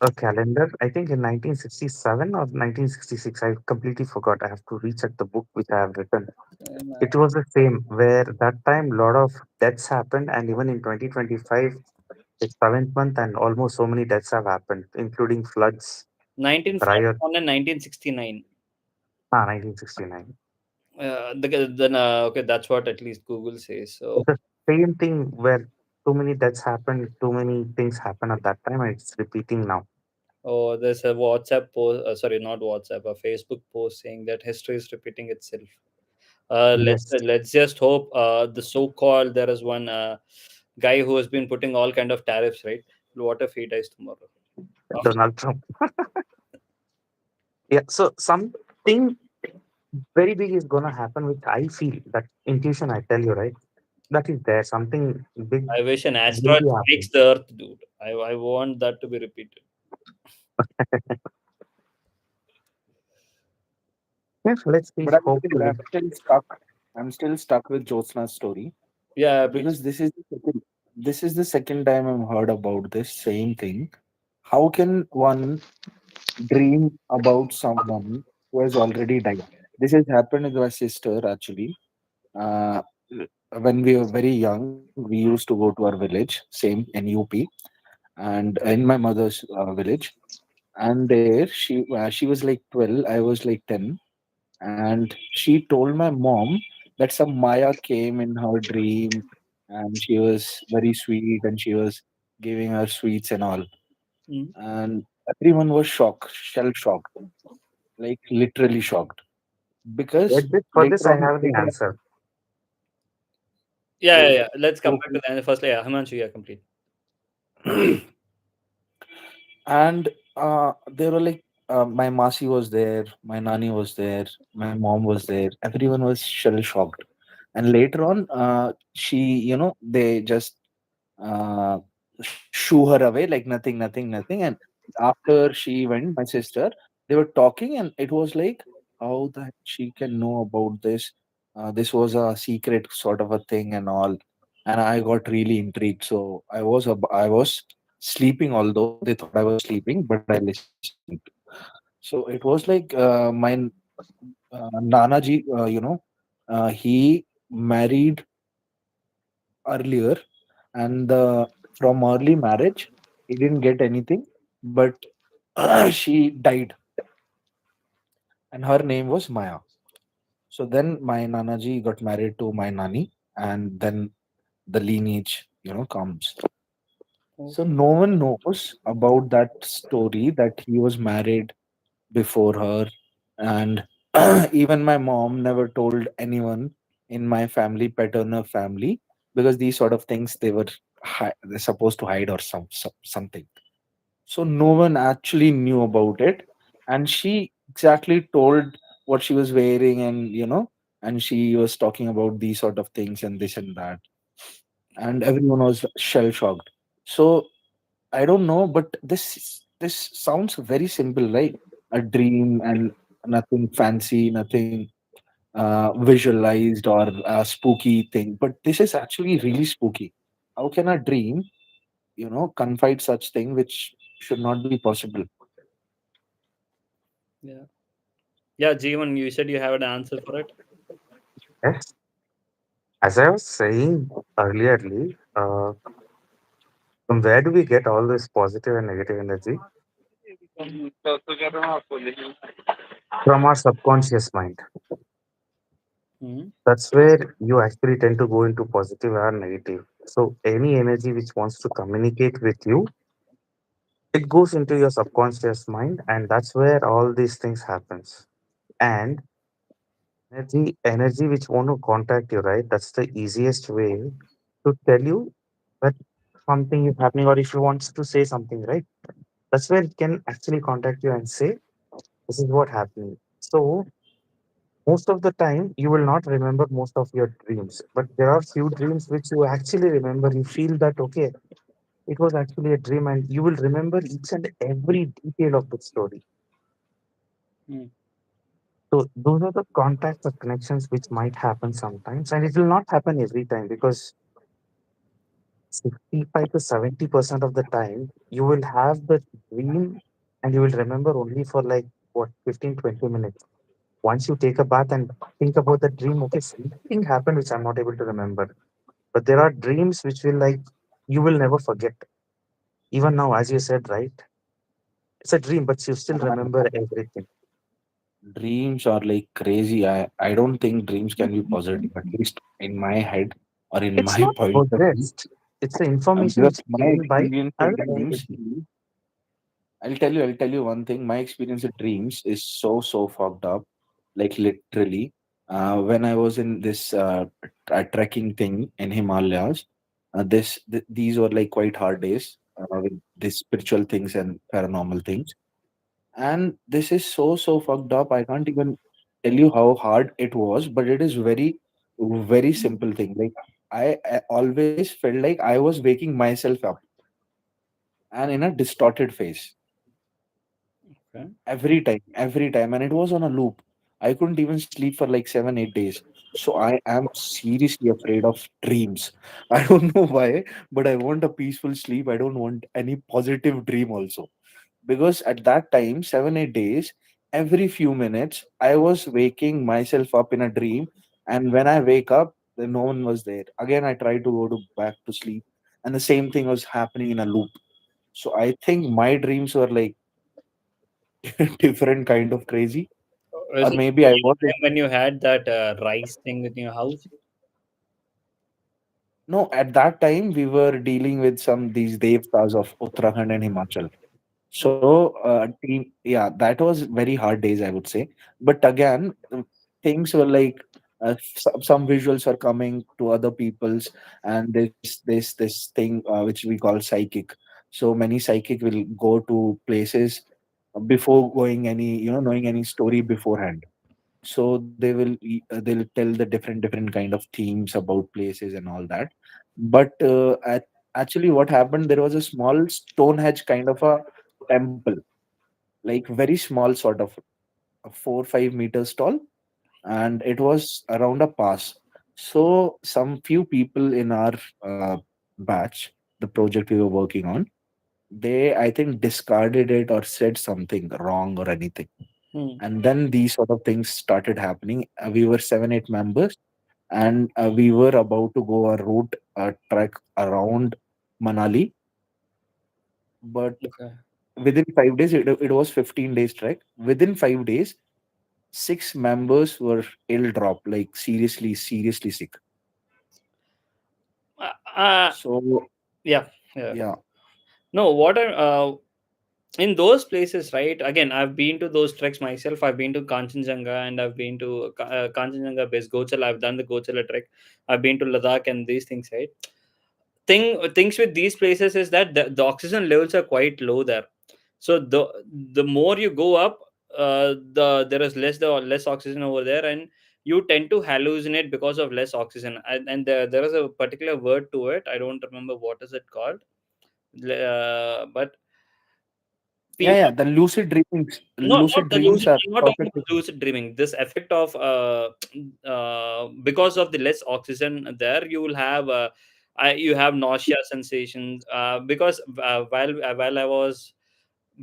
a calendar. I think in 1967 or 1966. I completely forgot. I have to recheck the book which I have written. And, It was the same where that time lot of deaths happened, and even in 2025, it's seventh month, and almost so many deaths have happened, including floods, riot. 1941 and 1969. 1969. Then okay, that's what at least Google says. It's So, the same thing where too many deaths happened, too many things happen at that time, and it's repeating now. oh, there's a WhatsApp post. Sorry, not WhatsApp. A Facebook post saying that history is repeating itself. Yes, Let's just hope the so-called there is one guy who has been putting all kind of tariffs, right? What if he dies tomorrow? Donald Trump. Yeah, so something very big is gonna happen, which I feel that intuition. I tell you, right? That is there. Something big I wish an will asteroid be strikes happening. the Earth, dude. I want that to be repeated. Yes, let's see. But Hopefully, I'm still stuck. I'm still stuck with Jyotsna's story Yeah, please. because this is the second. this is the second time I've heard about this same thing. How can one dream about someone who has already died? This has happened with my sister actually. Uh, when we were very young, we used to go to our village, same in UP, and in my mother's village. And there, she was like 12, I was like 10, and she told my mom that some Maya came in her dream, and she was very sweet, and she was giving her sweets and all. Mm. And everyone was shocked, shell shocked, like literally shocked, because Wait, for this, later I on, have the answer. Yeah, yeah, so, yeah. Let's come so back to the end. First, yeah, Himanshu, yeah, complete. and they were like, my masi was there, my nani was there, my mom was there, everyone was shell shocked. And later on, she, they just uh, shoo her away like nothing, nothing, nothing. And after she went, my sister, they were talking, and it was like, how the heck she can know about this? This was a secret sort of a thing and all. And I got really intrigued. So I was sleeping, although they thought I was sleeping, but I listened. So it was like my Nanaji, he married earlier, and from early marriage he didn't get anything, but she died, and her name was Maya. So then my Nanaji got married to my Nani, and then the lineage comes. So Okay. no one knows about that story that he was married before her. And even my mom never told anyone in my family, paternal family, because these sort of things they're supposed to hide, or something. So no one actually knew about it, and she exactly told what she was wearing, and and she was talking about these sort of things and this and that, and everyone was shell shocked. So I don't know, but this sounds very simple, right? A dream and nothing fancy, nothing visualized or a spooky thing. But this is actually really spooky. How can a dream, confide such thing which should not be possible? Yeah. Yeah, Jeevan, you said you have an answer for it. Yes. As I was saying earlierly, from where do we get all this positive and negative energy? From our subconscious mind. Mm. That's where you actually tend to go into positive or negative. So any energy which wants to communicate with you, it goes into your subconscious mind, and that's where all these things happens. And energy which want to contact you, right? That's the easiest way to tell you that something is happening, or if you want to say something, right? That's where it can actually contact you and say, this is what happening. So most of the time you will not remember most of your dreams, but there are few dreams which you actually remember. You feel that okay, it was actually a dream, and you will remember each and every detail of the story. Mm. So those are the contacts or connections which might happen sometimes, and it will not happen every time, because 65 to 70% of the time you will have the dream and you will remember only for like what 15-20 minutes. Once you take a bath and think about the dream, okay, something happened which I'm not able to remember. But there are dreams which will like you will never forget. Even now, as you said, right? It's a dream, but you still remember everything. Dreams are like crazy. I don't think dreams can be positive, at least in my head or in It's my not point of view. possessed. It's the information Because which is my given by experience with other dreams, entity. I'll tell you one thing. My experience with dreams is so fucked up, like literally. When I was in this trekking thing in Himalayas, these were like quite hard days with these spiritual things and paranormal things. And this is so fucked up. I can't even tell you how hard it was, but it is very simple thing. Like I always felt like I was waking myself up, and in a distorted phase, Okay. every time, and it was on a loop. I couldn't even sleep for like 7 8 days. So I am seriously afraid of dreams. I don't know why, but I want a peaceful sleep. I don't want any positive dream also. Because at that time, 7 8 days, every few minutes, I was waking myself up in a dream. And when I wake up, then no one was there. Again, I tried to go to back to sleep. And the same thing was happening in a loop. So I think my dreams were like different kind of crazy. Was Or it maybe the I same was. time when you had that rice thing in your house? No, at that time we were dealing with some these devtas of Uttarakhand and Himachal. So, yeah, that was very hard days, I would say. But again, things were like some visuals are coming to other people's, and this thing which we call psychic. So many psychic will go to places before going any, knowing any story beforehand. So they'll tell the different kind of themes about places and all that. But actually what happened, there was a small Stonehenge kind of a temple, like very small, sort of 4 5 meters tall, and it was around a pass. So some few people in our batch, the project we were working on, they, I think, discarded it or said something wrong or anything, Hmm. and then these sort of things started happening. We were 7 8 members, and we were about to go a route trek around Manali. But Okay. within 5 days, it was 15 days trek. Within 5 days, 6 members were ill drop, like seriously sick. Uh, uh, So yeah, yeah. yeah. No, what I in those places, right? Again, I've been to those treks myself. I've been to Kanchenjunga and I've been to Kanchenjunga base Gochal. I've done the Gochala trek. I've been to Ladakh and these things, right? Things with these places is that the oxygen levels are quite low there. So the more you go up, there is less oxygen over there, and you tend to hallucinate because of less oxygen. And there is a particular word to it. I don't remember what is it called, but Yeah, the lucid dreamings. not Lucid the dreams lucid are not talking perfectly about lucid dreaming. This effect of because of the less oxygen there, you will have you have nausea sensations, because while I was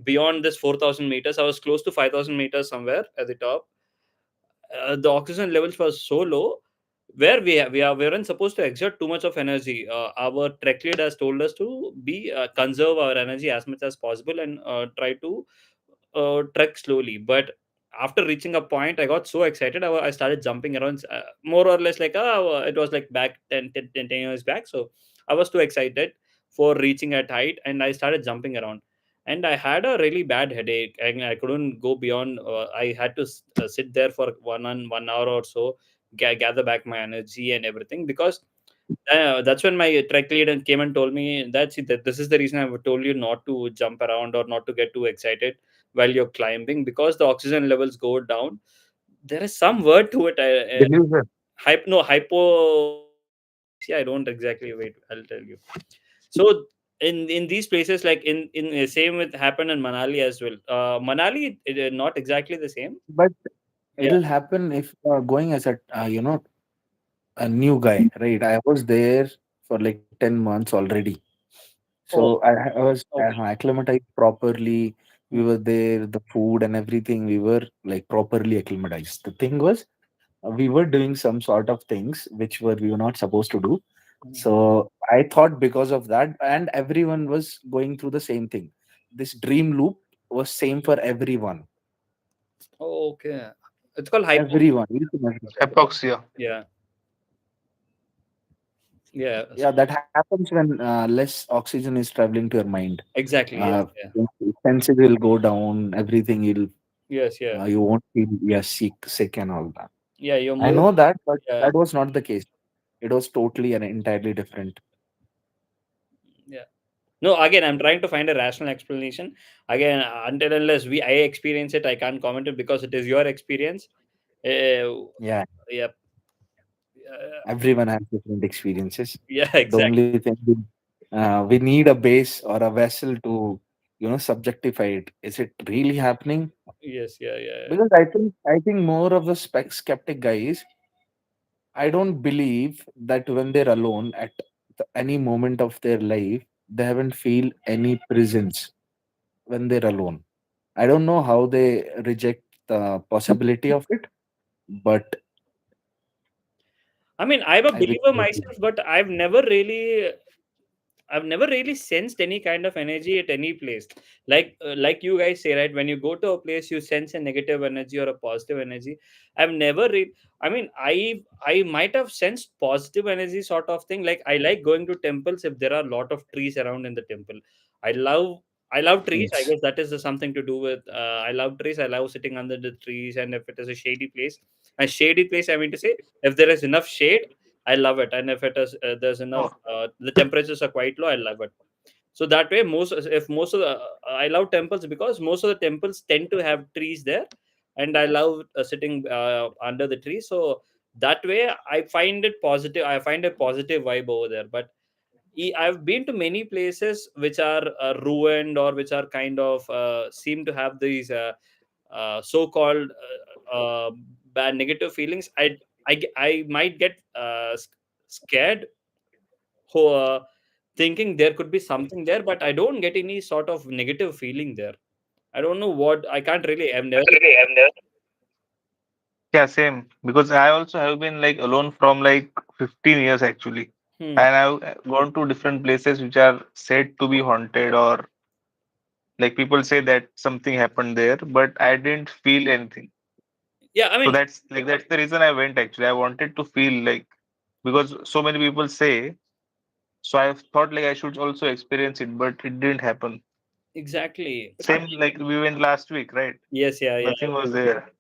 beyond this 4,000 meters, I was close to 5,000 meters somewhere at the top. The oxygen levels were so low where we weren't supposed to exert too much of energy. Our trek lead has told us to be conserve our energy as much as possible and try to trek slowly. But after reaching a point, I got so excited. I started jumping around, more or less like it was like back 10 years back. So I was too excited for reaching at height, and I started jumping around. And I had a really bad headache, and I couldn't go beyond. I had to sit there for 1 hour or so, gather back my energy and everything, because that's when my trek lead and came and told me that, see, that this is the reason I've told you not to jump around or not to get too excited while you're climbing, because the oxygen levels go down. There is some word to it. delusion. Hypoxia. I don't exactly, wait. I'll tell you. So in these places, like in same with happened in Manali as well. Manali, not exactly the same. But Yeah. it'll happen if going as a a new guy, right? I was there for like 10 months already. So Oh, I was okay. acclimatized properly. We Hmm. were there, the food and everything. We were like properly acclimatized. The thing was, we were doing some sort of things which we were not supposed to do. Hmm. So I thought because of that, and everyone was going through the same thing. This dream loop was same for everyone. Oh, okay. It's called hypo. Everyone, each and everyone. Hypoxia. Yeah. Yeah. Yeah, that happens when less oxygen is traveling to your mind. Exactly. Yes. Uh, Yeah. senses will go down. Everything will Yes. Yeah. you won't feel, yeah, sick and all that. Yeah. You're I more. know that, but Yeah. that was not the case. It was totally and entirely different. Yeah. No. Again, I'm trying to find a rational explanation. Again, until unless I experience it, I can't comment it because it is your experience. Uh, Yeah, yeah. Uh, everyone has different experiences. yeah. The Exactly. only thing we need a base or a vessel to subjectify it. Is it really happening? Yes. Yeah. Yeah. Because I think more of the skeptic guys, I don't believe that when they're alone at any moment of their life, they haven't feel any presence when they're alone. I don't know how they reject the possibility of it, but I mean, I'm a I believe believer they do. myself, but I've never really sensed any kind of energy at any place. Like you guys say, right? When you go to a place, you sense a negative energy or a positive energy. I've never really. I mean, I might have sensed positive energy sort of thing. Like I like going to temples if there are a lot of trees around in the temple. I love I love trees. I Yes. guess that is something to do with. I love trees. I love sitting under the trees, and if it is a shady place, I mean to say, if there is enough shade, I love it. And if it is there's enough, the temperatures are quite low, I love it. So that way, most of the I love temples because most of the temples tend to have trees there, and I love sitting under the tree. So that way, I find it positive. I find a positive vibe over there. But I've been to many places which are ruined or which are kind of seem to have these so-called bad negative feelings. I might get scared, thinking there could be something there, but I don't get any sort of negative feeling there. I don't know what. I can't really. I've never. Yeah, same. Because I also have been like alone from like 15 years actually. Hmm. And I've gone to different places which are said to be haunted, or like people say that something happened there, but I didn't feel anything. Yeah, I So mean, that's the reason I went actually. I wanted to feel like, because so many people say, so I thought like I should also experience it, but it didn't happen. exactly. I Same like we went last week, right? Yes, yeah, yeah. Nothing was there.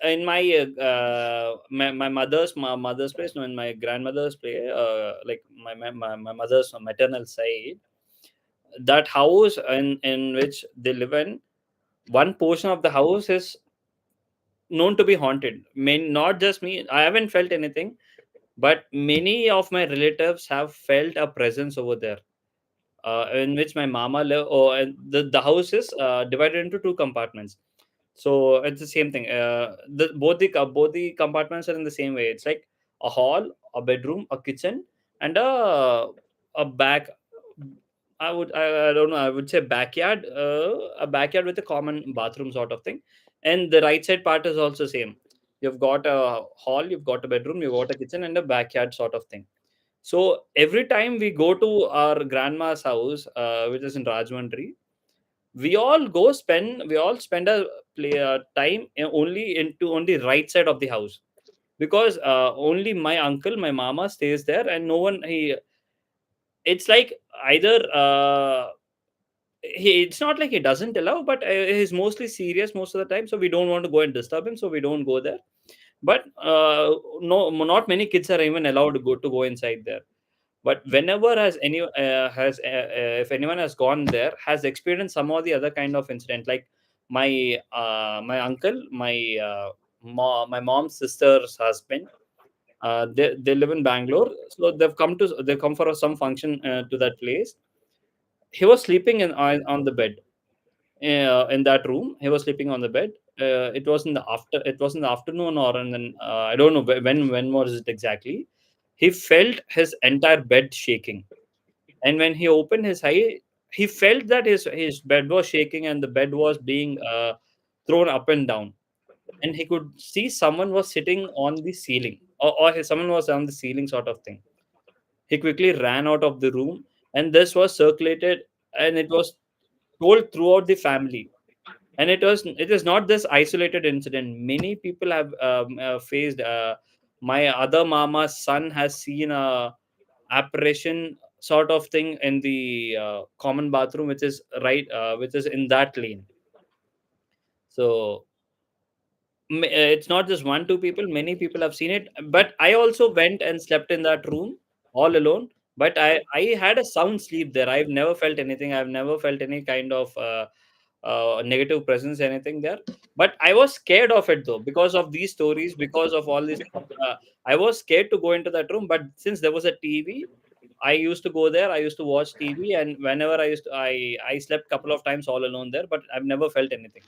In my mother's place, no, in my grandmother's place, like my mother's maternal side, that house in which they live in, one portion of the house is known to be haunted. Not just me. I haven't felt anything, but many of my relatives have felt a presence over there, in which my mama live. Oh, and the house is divided into two compartments. So it's the same thing. Both the compartments are in the same way. It's like a hall, a bedroom, a kitchen, and a back. I don't know. I would say backyard, a backyard with a common bathroom sort of thing. And the right side part is also same. You've got a hall, you've got a bedroom, you've got a kitchen, and a backyard sort of thing. So every time we go to our grandma's house, which is in Rajmandri, we all spend a time only into on the right side of the house, because only my uncle, my mama stays there, and no one. It's like either it's not like he doesn't allow, but he's mostly serious most of the time, so we don't want to go and disturb him, so we don't go there. But no, not many kids are even allowed to go inside there. But whenever if anyone has gone there, has experienced some or the other kind of incident, like my uncle, my mom's sister's husband, they live in Bangalore, so they've come for some function to that place. He was sleeping on the bed, in that room. He was sleeping on the bed. It was in the afternoon, or and then I don't know when was it exactly. He felt his entire bed shaking, and when he opened his eye, he felt that his bed was shaking, and the bed was being thrown up and down, and he could see someone was sitting on the ceiling, or someone was on the ceiling sort of thing. He quickly ran out of the room, and this was circulated, and it was told throughout the family. And it is not this isolated incident. Many people have faced. My other mama's son has seen a apparition sort of thing in the common bathroom, which is in that lane. So it's not just one two people, many people have seen it. But I also went and slept in that room all alone, but I had a sound sleep there. I've never felt anything. I've never felt any kind of negative presence, anything there. But I was scared of it though, because of these stories, because of all these things. I was scared to go into that room, but since there was a TV, I used to go there. I used to watch TV, and whenever I slept couple of times all alone there, but I've never felt anything.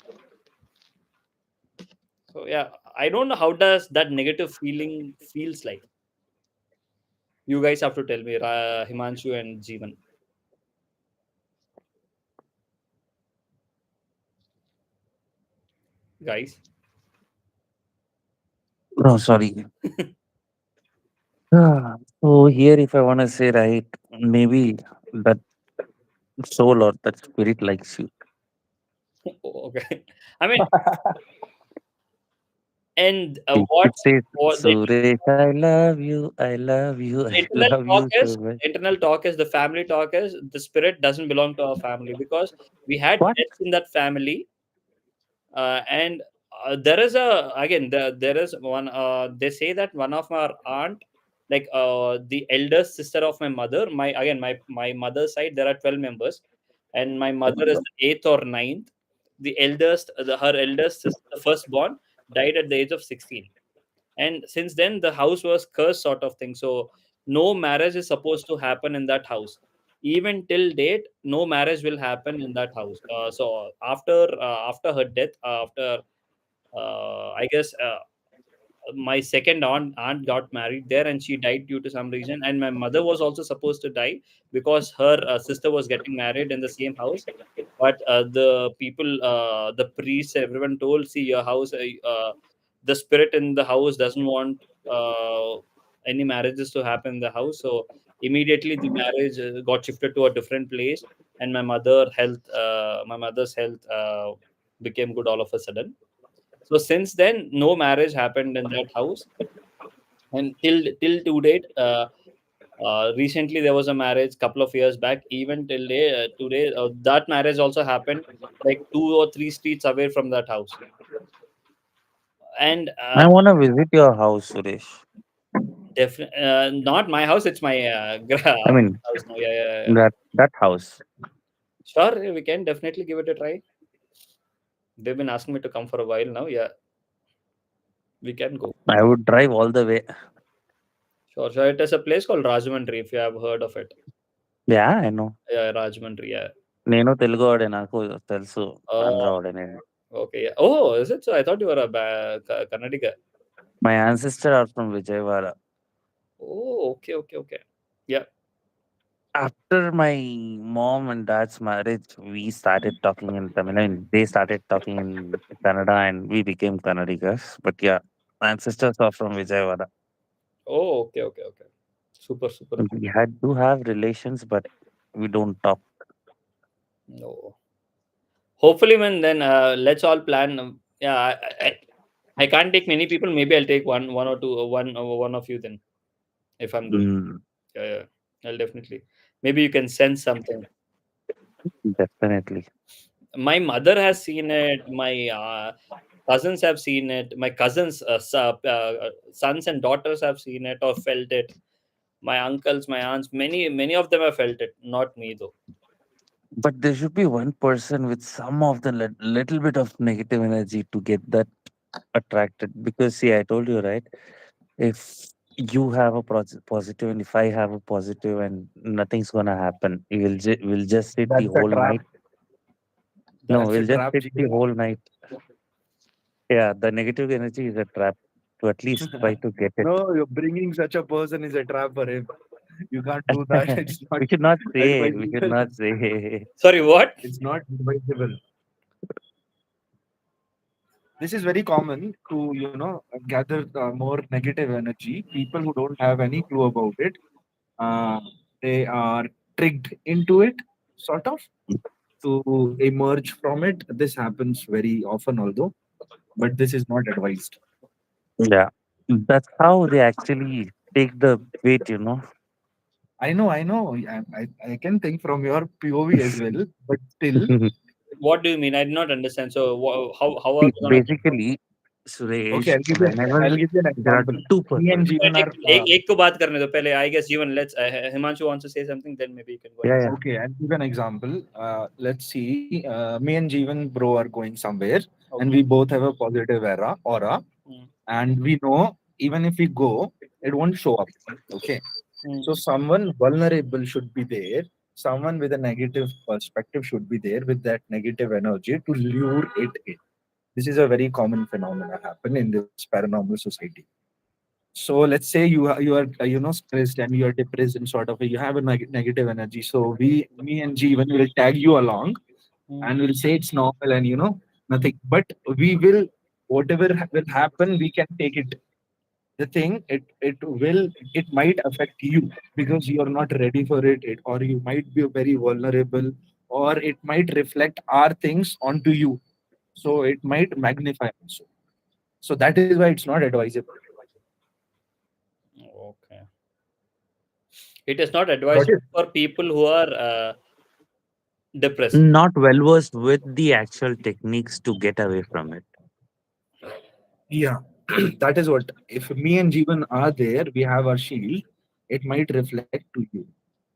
So yeah, I don't know how does that negative feeling feels like. You guys have to tell me, Himanshu and Jeevan, guys. No, sorry. So here, if I want to say right, maybe that soul or that spirit likes you. Okay. I mean, and It says, what Suresh, I love you, I love you, I internal love talk you so is much. internal talk is the family talk is the spirit doesn't belong to our family because we had What? deaths in that family. And there is a again there is one they say that one of our aunt, like the eldest sister of my mother, my again my mother's side, there are 12 members, and my mother is the eighth or ninth. The eldest her eldest sister, the firstborn, died at the age of 16, and since then the house was cursed sort of thing. So no marriage is supposed to happen in that house. Even till date, no marriage will happen in that house. So after her death, after I guess my second aunt got married there, and she died due to some reason, and my mother was also supposed to die because her sister was getting married in the same house. But the people, the priests, everyone told, see, your house, the spirit in the house doesn't want any marriages to happen in the house. So immediately the marriage got shifted to a different place, and my mother's health became good all of a sudden. So since then, no marriage happened in that house, and till to date, recently there was a marriage couple of years back. Even till today, that marriage also happened like 2 or 3 streets away from that house. And I want to visit your house, Suresh. definitely not my house. It's my I mean, house now. Yeah, yeah, yeah, yeah. that house. Sure, we can definitely give it a try. They've been asking me to come for a while now. Yeah, we can go. I would drive all the way. Sure, sure. It is a place called Rajahmundry, if you have heard of it. Yeah, I know. Yeah, Rajahmundry. Yeah. నేను తెలుగు వాడే నాకు తెలుసు Andhra Oh, వాడే నేను. okay. Yeah. Oh, is it so? I thought you were a Kannadiga. My ancestors are from Vijayawada. Oh, okay, okay, okay. Yeah. After my mom and dad's marriage, we started talking in Tamil. I mean, they started talking in Kannada and we became Kannadigas. But yeah, my ancestors are from Vijayawada. Oh, okay, okay, okay. Super, super cool. We had to have relations, but we don't talk. No. Hopefully, man. Then let's all plan. Yeah, I can't take many people. Maybe I'll take one or two, one of you then, if I'm good. Mm, Yeah, yeah. I'll definitely. Maybe you can sense something. definitely. My mother has seen it. My cousins have seen it. My cousins, sons and daughters have seen it or felt it. My uncles, my aunts, many of them have felt it. Not me though. But there should be one person with some of the little bit of negative energy to get that attracted. Because, see, I told you, right? If you have a positive and if I have a positive and nothing's gonna happen, we'll just sit the That's a whole trap. night. No, That's a we'll just trap, sit the Jeevan. whole night. Yeah, the negative energy is a trap to at least try to get it. No, you're bringing such a person is a trap for him. You can't do that. It's not We should not say. We should advisable. not say. Sorry, what? It's not advisable. This is very common to, gather more negative energy. People who don't have any clue about it, uh, they are tricked into it, sort of, to emerge from it. This happens very often, although, but this is not advised. Yeah, that's how they actually take the weight. I know. I can think from your POV as well, but still, What do you mean? I did not understand. So how are See, we gonna? basically, okay. Suresh, whenever I'll give you an there are example. two Me and persons. Jeevan एक are एक को बात करने दो पहले. I guess even let's Himanshu wants to say something. Then maybe you can go Yeah, ahead. yeah. okay. I'll give an example. Let's see. Me and Jeevan bro are going somewhere, and Okay. we both have a positive aura, Mm. and we know even if we go, it won't show up. Okay. Mm. So someone vulnerable should be there. Someone with a negative perspective should be there with that negative energy to lure it in. This is a very common phenomenon happen in this paranormal society. So let's say you are stressed and you are depressed and sort of you have a negative energy. So me and Jeevan will tag you along Mm. and we'll say it's normal and nothing. But we will whatever will happen, we can take it. The thing it might affect you because you are not ready for it, or you might be very vulnerable, or it might reflect our things onto you. So it might magnify also. So that is why it's not advisable. Okay. It is not Got it? advisable for people who are depressed. Not well versed with the actual techniques to get away from it. Yeah. That is what, if me and Jeevan are there, we have our shield, it might reflect to you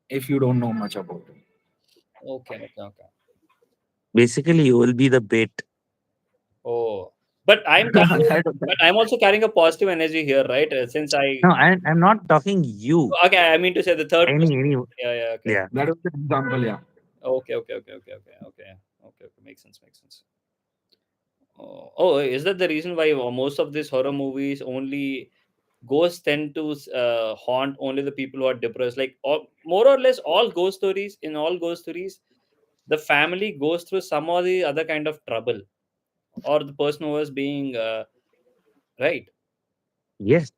if you don't know much about it. Okay, okay, okay. Basically, you will be the bait. Oh, but I'm carrying, That but I'm also carrying a positive energy here, right? Since I No, I'm not talking you. okay, I mean to say the third person. Any, Yeah, yeah, okay. yeah. that was an example, yeah. Okay, okay, okay, okay, okay, okay, okay, okay. Makes sense, makes sense. Oh, is that the reason why most of these horror movies only ghosts tend to haunt only the people who are depressed? Like, more or less, all ghost stories, in all ghost stories, the family goes through some or the other kind of trouble, or the person who was being right. Yes,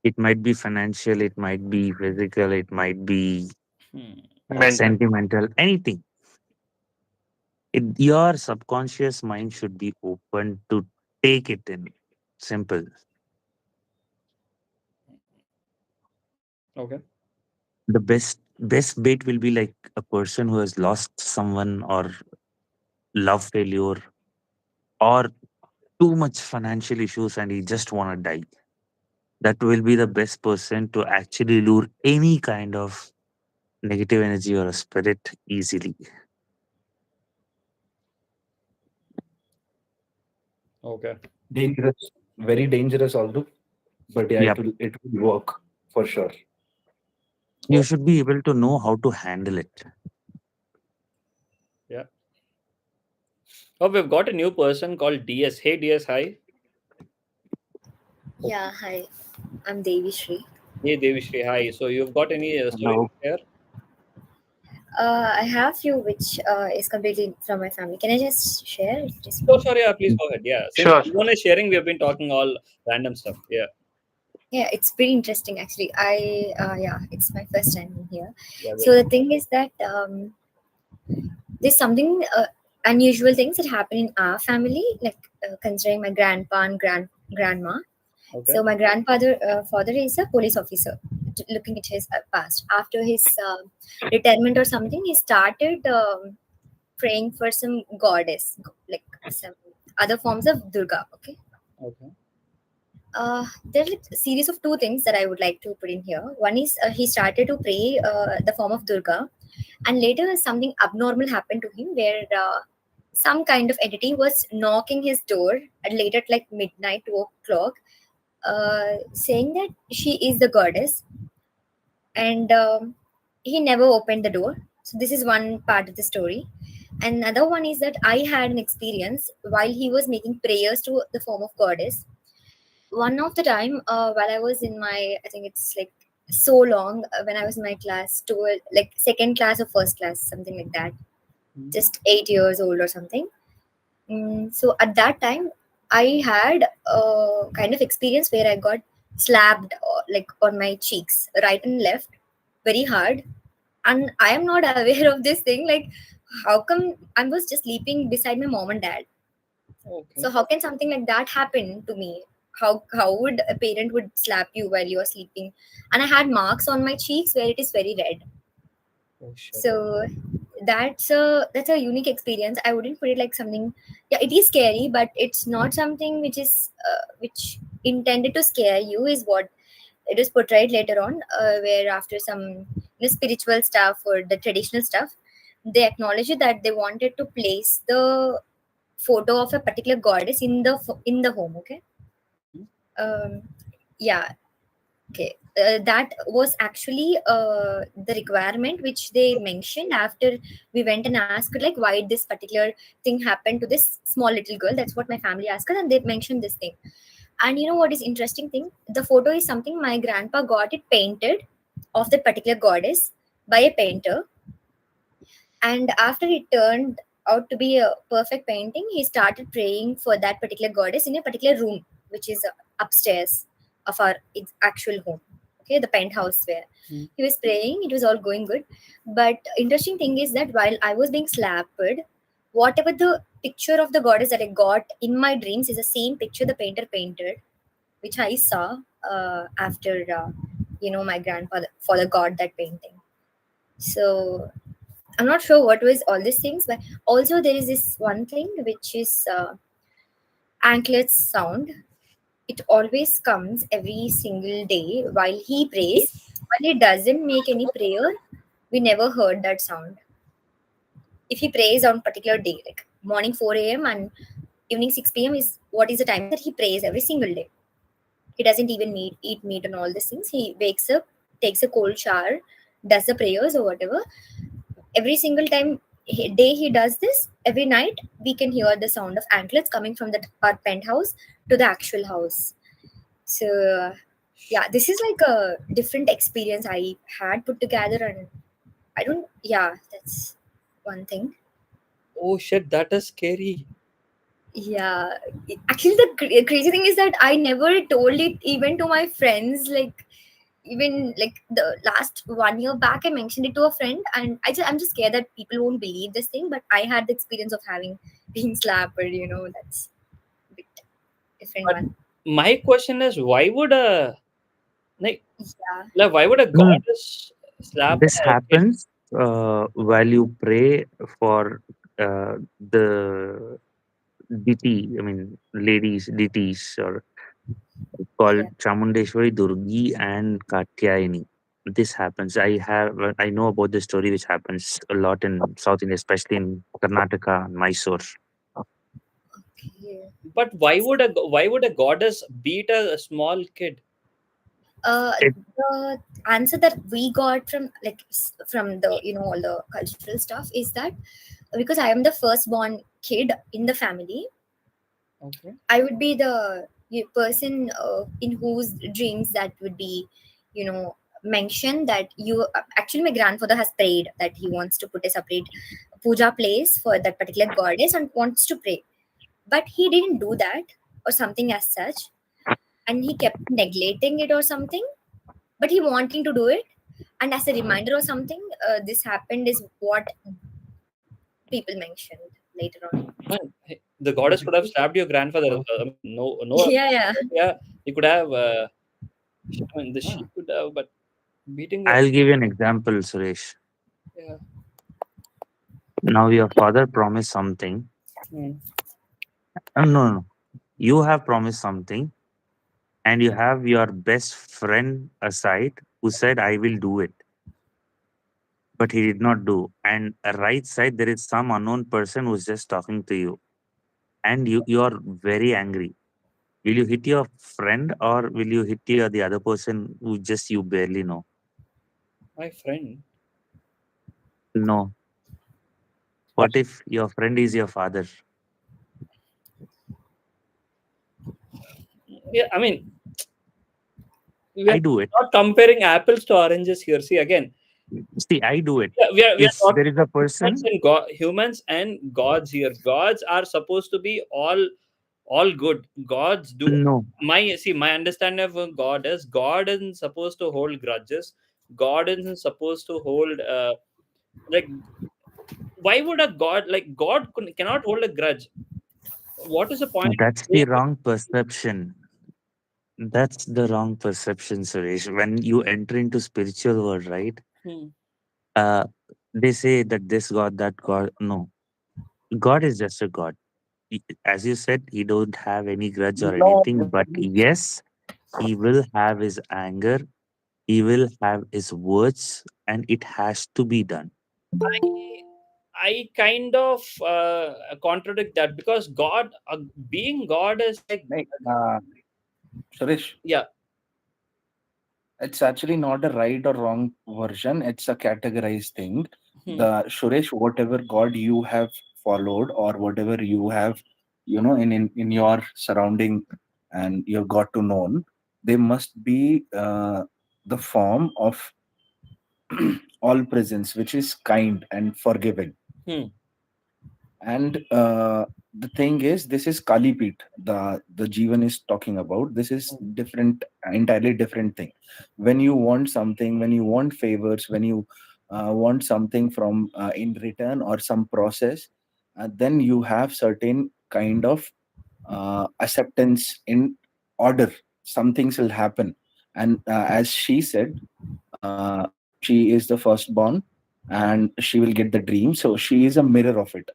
it might be financial, it might be physical, it might be Hmm. Mental. sentimental, anything. Your subconscious mind should be open to take it in. Simple. Okay. The best bait will be like a person who has lost someone, or love failure, or too much financial issues and he just want to die. That will be the best person to actually lure any kind of negative energy or a spirit easily. Okay. Dangerous, very dangerous also. But yeah, Yep. it will work for sure. You should be able to know how to handle it. Yeah. Oh, we've got a new person called DS. Hey, DS. Hi. Yeah, hi. I'm Devi Shri. Hey, Devishri. Hi. So, you've got any story Hello. to share? I have few which is completely from my family. Can I just share if it is Oh, fine? sorry. Yeah, please go ahead. Yeah. Since Sure. everyone is sharing, we have been talking all random stuff. Yeah. Yeah, it's pretty interesting actually. Yeah, it's my first time here. Yeah. So Well. the thing is that there's something unusual things that happen in our family, like considering my grandpa and grandma. Okay. So my grandfather father is a police officer. Looking at his past, after his retirement or something, he started praying for some goddess, like some other forms of Durga. Okay. Okay. There's like a series of two things that I would like to put in here. One is he started to pray the form of Durga, and later something abnormal happened to him where some kind of entity was knocking his door at late at like midnight, 2 o'clock, saying that she is the goddess, and he never opened the door. So this is one part of the story. Another one is that I had an experience while he was making prayers to the form of goddess. One of the time while I was in my, I think it's like so long, when I was in my class, to like second class or first class, something like that, Hmm. just 8 years old or something. So at that time, I had a kind of experience where I got slapped like on my cheeks, right and left, very hard, and I am not aware of this thing. Like, how come I was just sleeping beside my mom and dad? Okay. So how can something like that happen to me? How would a parent would slap you while you are sleeping? And I had marks on my cheeks where it is very red. Oh, shit. So that's a unique experience. I wouldn't put it like something. Yeah, it is scary, but it's not something which is which intended to scare you. Is what it is portrayed later on, where after some spiritual stuff or the traditional stuff, they acknowledge it that they wanted to place the photo of a particular goddess in the home. Okay. Hmm. um, yeah, Okay, that was actually the requirement which they mentioned after we went and asked like why this particular thing happened to this small little girl. That's what my family asked us, and they mentioned this thing. And you know what is interesting thing? The photo is something my grandpa got it painted of that particular goddess by a painter, and after it turned out to be a perfect painting, he started praying for that particular goddess in a particular room which is upstairs of our actual home. Okay, the penthouse where Hmm. he was praying, it was all going good. But interesting thing is that while I was being slapped, whatever the picture of the goddess that I got in my dreams is the same picture the painter painted, which I saw after my grandfather father got that painting. So I'm not sure what was all these things, but also there is this one thing which is anklet sound. It always comes every single day while he prays. While he doesn't make any prayer, we never heard that sound. If he prays on particular day, like morning 4 a.m. and evening 6 p.m. is what is the time that he prays every single day. He doesn't even eat meat and all these things. He wakes up, takes a cold shower, does the prayers or whatever. Every single day he does this, every night we can hear the sound of anklets coming from the our penthouse to the actual house. So yeah, this is like a different experience I had put together, and I don't. Yeah, that's one thing. Oh shit, that is scary. Yeah, actually, the crazy thing is that I never told it even to my friends. Like even like the last 1 year back, I mentioned it to a friend, and I'm just scared that people won't believe this thing. But I had the experience of having being slapped. That's a bit different But one. my question is, why would a like, Yeah. why would a Hmm. goddess slap This a kid? happens while you pray for the deity, I mean, ladies, deities, or called Yeah. Chamundeshwari, Durgi, and Katyayani. This happens. I know about this story, which happens a lot in South India, especially in Karnataka and Mysore. Okay. But why would a goddess beat a small kid? Uh, It, the answer that we got from like from the all the cultural stuff is that because I am the firstborn kid in the family, Okay. I would be the person in whose dreams that would be, mentioned that actually my grandfather has prayed that he wants to put a separate puja place for that particular goddess and wants to pray, but he didn't do that or something as such, and he kept neglecting it or something, but he wanting to do it, and as a reminder or something, this happened is what people mentioned later on. Man, hey, the goddess could have slapped your grandfather. I mean, no, no. Yeah, yeah. Yeah, he could have. I mean, she could have, but beating the. I'll give you an example, Suresh. Yeah. Now, your father promised something. Hmm. No, no. You have promised something, and you have your best friend aside who said, I will do it, but he did not do. And a right side, there is some unknown person who's just talking to you, and you are very angry. Will you hit your friend, or will you hit the other person who just you barely know? My friend. No. What if your friend is your father? Yeah, I mean, we I are do it. not comparing apples to oranges here. See again, See, I do it. yeah, we are If talking there is a humans person, and humans and gods here. Gods are supposed to be all good. Gods do no, my understanding of a god is God isn't supposed to hold grudges. God isn't supposed to hold like, why would a god, like, God cannot hold a grudge? What is the point of that's the doing it? wrong perception. That's the wrong perception, Suresh. When you enter into spiritual world, right? Hmm. Uh, they say that this God, that God. No, God is just a God. As you said, he don't have any grudge or No, anything. But yes, he will have his anger. He will have his words, and it has to be done. I kind of contradict that, because God, being God is like, Suresh, yeah, It's actually not a right or wrong version. It's a categorized thing. Hmm. The Suresh, whatever God you have followed or whatever you have, in your surrounding and you've got to know, they must be the form of all presence, which is kind and forgiving. Hmm. And the thing is, this is Kalipit, the Jivan is talking about. This is Hmm. different, entirely different thing. When you want something, when you want favors, when you want something from in return or some process, then you have certain kind of acceptance in order. Some things will happen, and as she said, she is the firstborn and she will get the dream, so she is a mirror of it.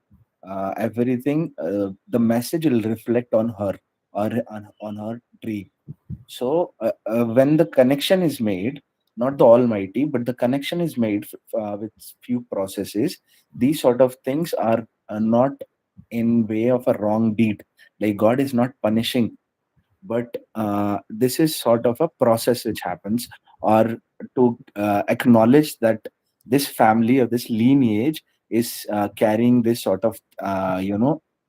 Everything, the message will reflect on her or on her dream. So when the connection is made, not the almighty, but the connection is made with few processes, these sort of things are not in way of a wrong deed. Like God is not punishing, but this is sort of a process which happens, or to acknowledge that this family or this lineage is carrying this sort of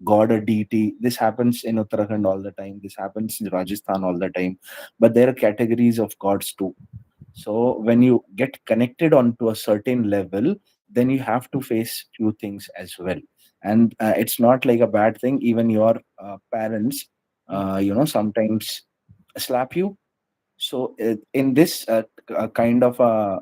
god or deity. This happens in Uttarakhand all the time, this happens in Rajasthan all the time, but there are categories of gods too. So when you get connected onto a certain level, then you have to face few things as well. And it's not like a bad thing. Even your parents, Hmm. sometimes slap you. So in this kind of a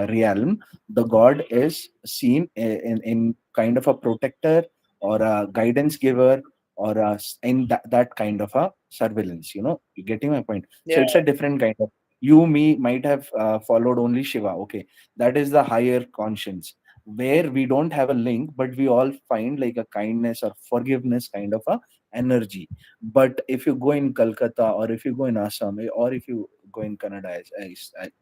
realm, the god is seen in kind of a protector or a guidance giver, or in that kind of a surveillance. You getting my point? So Yeah. it's a different kind of, you me might have followed only Shiva. Okay, that is the higher conscience, where we don't have a link, but we all find like a kindness or forgiveness kind of a energy. But if you go in Calcutta, or if you go in Assam, or if you go in Canada,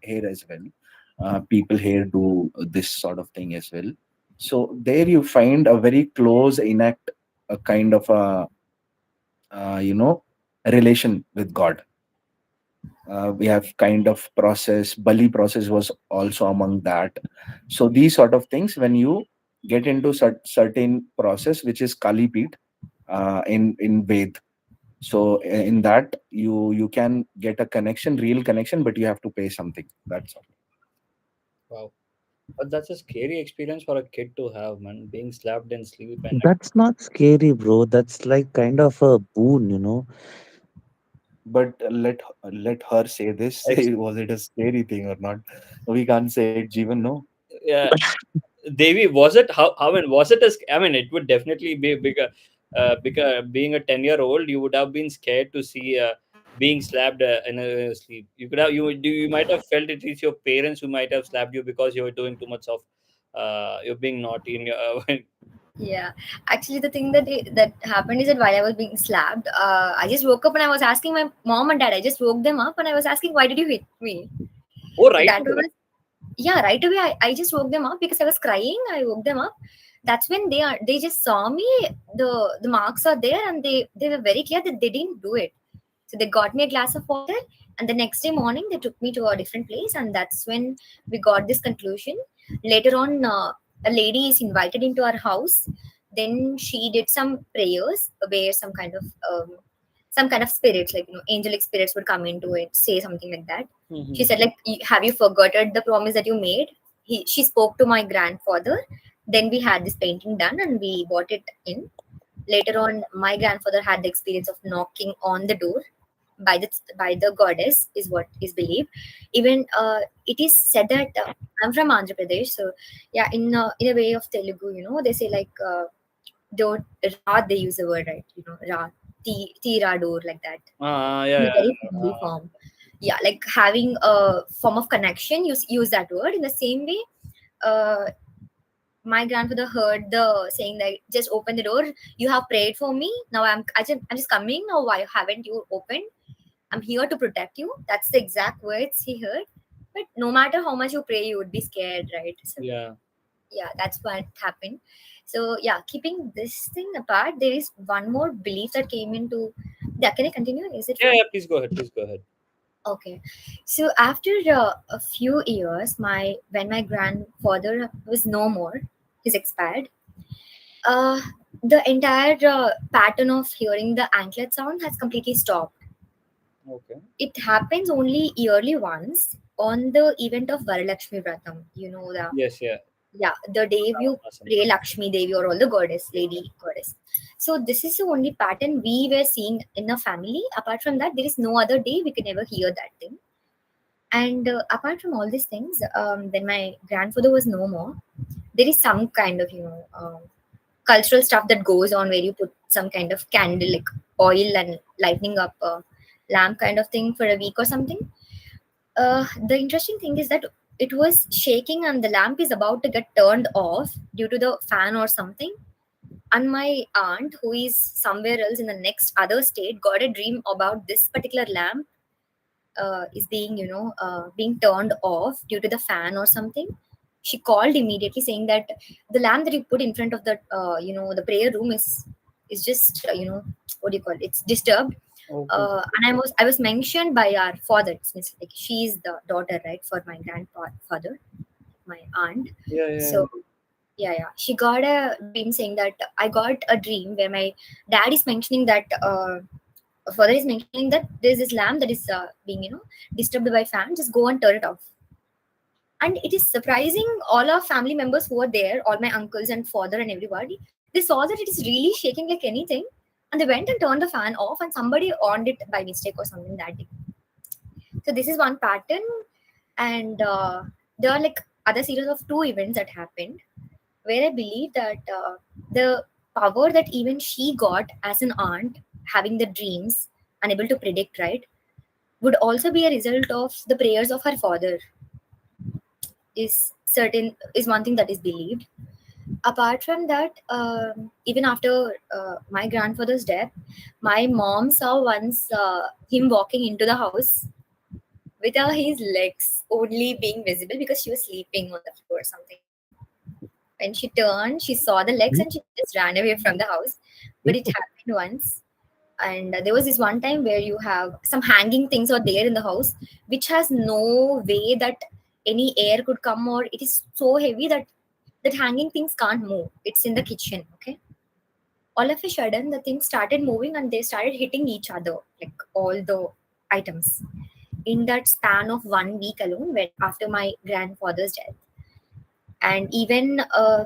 here as well, people here do this sort of thing as well. So there you find a very close enact a kind of a relation with God. We have kind of process. Bali process was also among that. So these sort of things, when you get into certain process, which is Kalipit in Ved. So in that, you can get a connection, real connection, but you have to pay something. That's all. Wow. But that's a scary experience for a kid to have, man. Being slapped in sleep and That's not scary, bro. That's like kind of a boon. But let her say this. ex- Was it a scary thing or not? We can't say it, Jeevan. No. yeah. Devi, was it how? I mean, was it a? I mean, it would definitely be bigger. Being a 10-year-old, you would have been scared to see being slapped in a sleep. You could have you might have felt it is your parents who might have slapped you because you were doing too much of you're being naughty in your Yeah, actually, the thing that happened is that while I was being slapped, I just woke up and I was asking my mom and dad. I just woke them up and I was asking, "Why did you hit me?" oh So right that away. was, yeah, right away. I just woke them up because I was crying. I woke them up. That's when they just saw me. The marks are there, and they were very clear that they didn't do it. So they got me a glass of water, and the next day morning they took me to a different place, and that's when we got this conclusion. Later on, a lady is invited into our house. Then she did some prayers where some kind of spirits, like angelic spirits, would come into it, say something like that. She Mhm. said, like, Have you forgotten the promise that you made?" She spoke to my grandfather. Then we had this painting done and we bought it in. Later on, my grandfather had the experience of knocking on the door by the goddess, is what is believed. Even it is said that I'm from Andhra Pradesh, so yeah, in a way of Telugu, they say like don't Ra, they use the word, right? Ra, Tira door, like that, Yeah, in a very yeah. friendly form. Yeah, like having a form of connection. Use that word in the same way. Uh, my grandfather heard the saying that just open the door. You have prayed for me. Now I'm just coming. Now why haven't you opened? I'm here to protect you. That's the exact words he heard. But no matter how much you pray, you would be scared, right? So Yeah. yeah, that's what happened. So yeah, keeping this thing apart, there is one more belief that came into. Yeah, can I continue? Is it Yeah, fine? yeah, please go ahead. Please go ahead. Okay. So after a few years, my when my grandfather was no more, he's expired. Uh, the entire pattern of hearing the anklet sound has completely stopped. Okay. It happens only yearly once on the event of Varalakshmi Vratam. You know the Yes, yeah. yeah the day you Awesome. pray Lakshmi Devi or all the goddess lady goddess. So this is the only pattern we were seeing in a family. Apart from that, there is no other day we can ever hear that thing. And apart from all these things, when my grandfather was no more, there is some kind of cultural stuff that goes on where you put some kind of candle, like oil and lightning up a lamp kind of thing for a week or something. The interesting thing is that it was shaking and the lamp is about to get turned off due to the fan or something. And my aunt, who is somewhere else in the next other state, got a dream about this particular lamp is being being turned off due to the fan or something. She called immediately saying that the lamp that you put in front of the the prayer room is just what do you call it, it's disturbed. Okay. And I was mentioned by our father. It's means like she's the daughter, right, for my grandfather, my aunt. Yeah, yeah. So yeah, she got a dream saying that I got a dream where my dad is mentioning that father is mentioning that there's this lamp that is being disturbed by fan, just go and turn it off. And it is surprising, all our family members who were there, all my uncles and father and everybody, they saw that it is really shaking like anything, and they went and turned the fan off, and somebody on it by mistake or something that day. So this is one pattern. And there are like other series of two events that happened where I believe that the power that even she got as an aunt, having the dreams, unable to predict, right, would also be a result of the prayers of her father. Is one thing that is believed. Apart from that, even after my grandfather's death, my mom saw once him walking into the house with his legs only being visible because she was sleeping on the floor or something. When she turned, she saw the legs and she just ran away from the house. But it happened once. And there was this one time where you have some hanging things are there in the house, which has no way that any air could come, or it is so heavy that hanging things can't move. It's in the kitchen, okay? All of a sudden, the things started moving and they started hitting each other, like all the items. In that span of 1 week alone, when after my grandfather's death, and even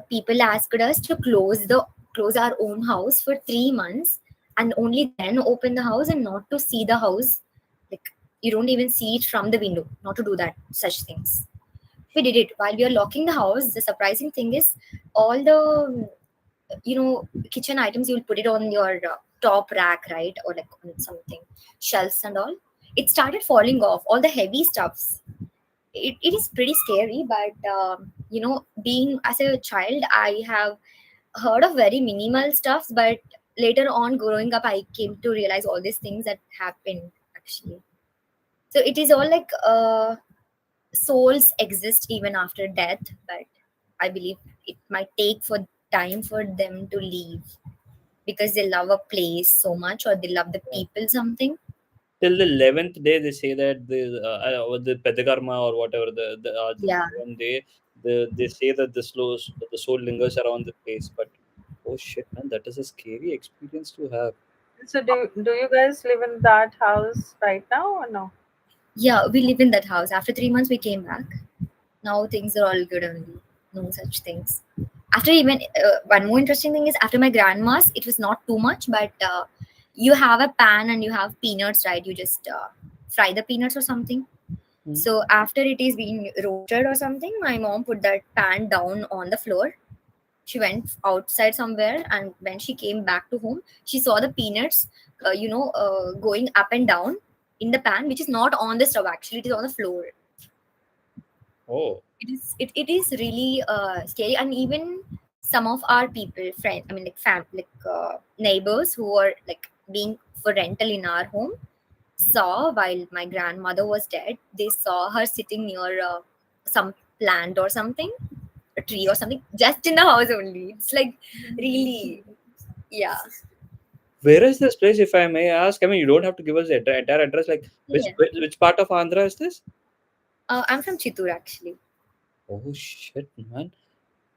people asked us to close our own house for 3 months, and only then open the house and not to see the house, like you don't even see it from the window, not to do that such things. We did it while we are locking the house. The surprising thing is all the kitchen items, you'll put it on your top rack, right, or like on something shelves and all, it started falling off, all the heavy stuffs. It is pretty scary, but being as a child, I have heard of very minimal stuff, but later on growing up, I came to realize all these things that happened actually. So it is all like souls exist even after death, but I believe it might take for time for them to leave because they love a place so much, or they love the Yeah. people something. Till the 11th day, they say that the Petakarma or whatever the Yeah. one day, they say that the soul lingers around the place. But oh shit, man, that is a scary experience to have. So do you guys live in that house right now or no? Yeah, we live in that house. After 3 months, we came back. Now things are all good only. No such things. After even one more interesting thing is after my grandma's, it was not too much, but you have a pan and you have peanuts, right? You just fry the peanuts or something. Hmm. So after it is being roasted or something, my mom put that pan down on the floor. She went outside somewhere, and when she came back to home, she saw the peanuts, going up and down in the pan, which is not on the stove. Actually, it is on the floor. Oh, It is really scary. And even some of our people, friends, I mean, like neighbors who were like being for rental in our home, saw while my grandmother was dead, they saw her sitting near some plant or something, a tree or something, just in the house only. It's like really, yeah. Where is this place, if I may ask? I mean, you don't have to give us the entire address. Like, Yeah. which part of Andhra is this? I'm from Chittoor actually. Oh shit, man.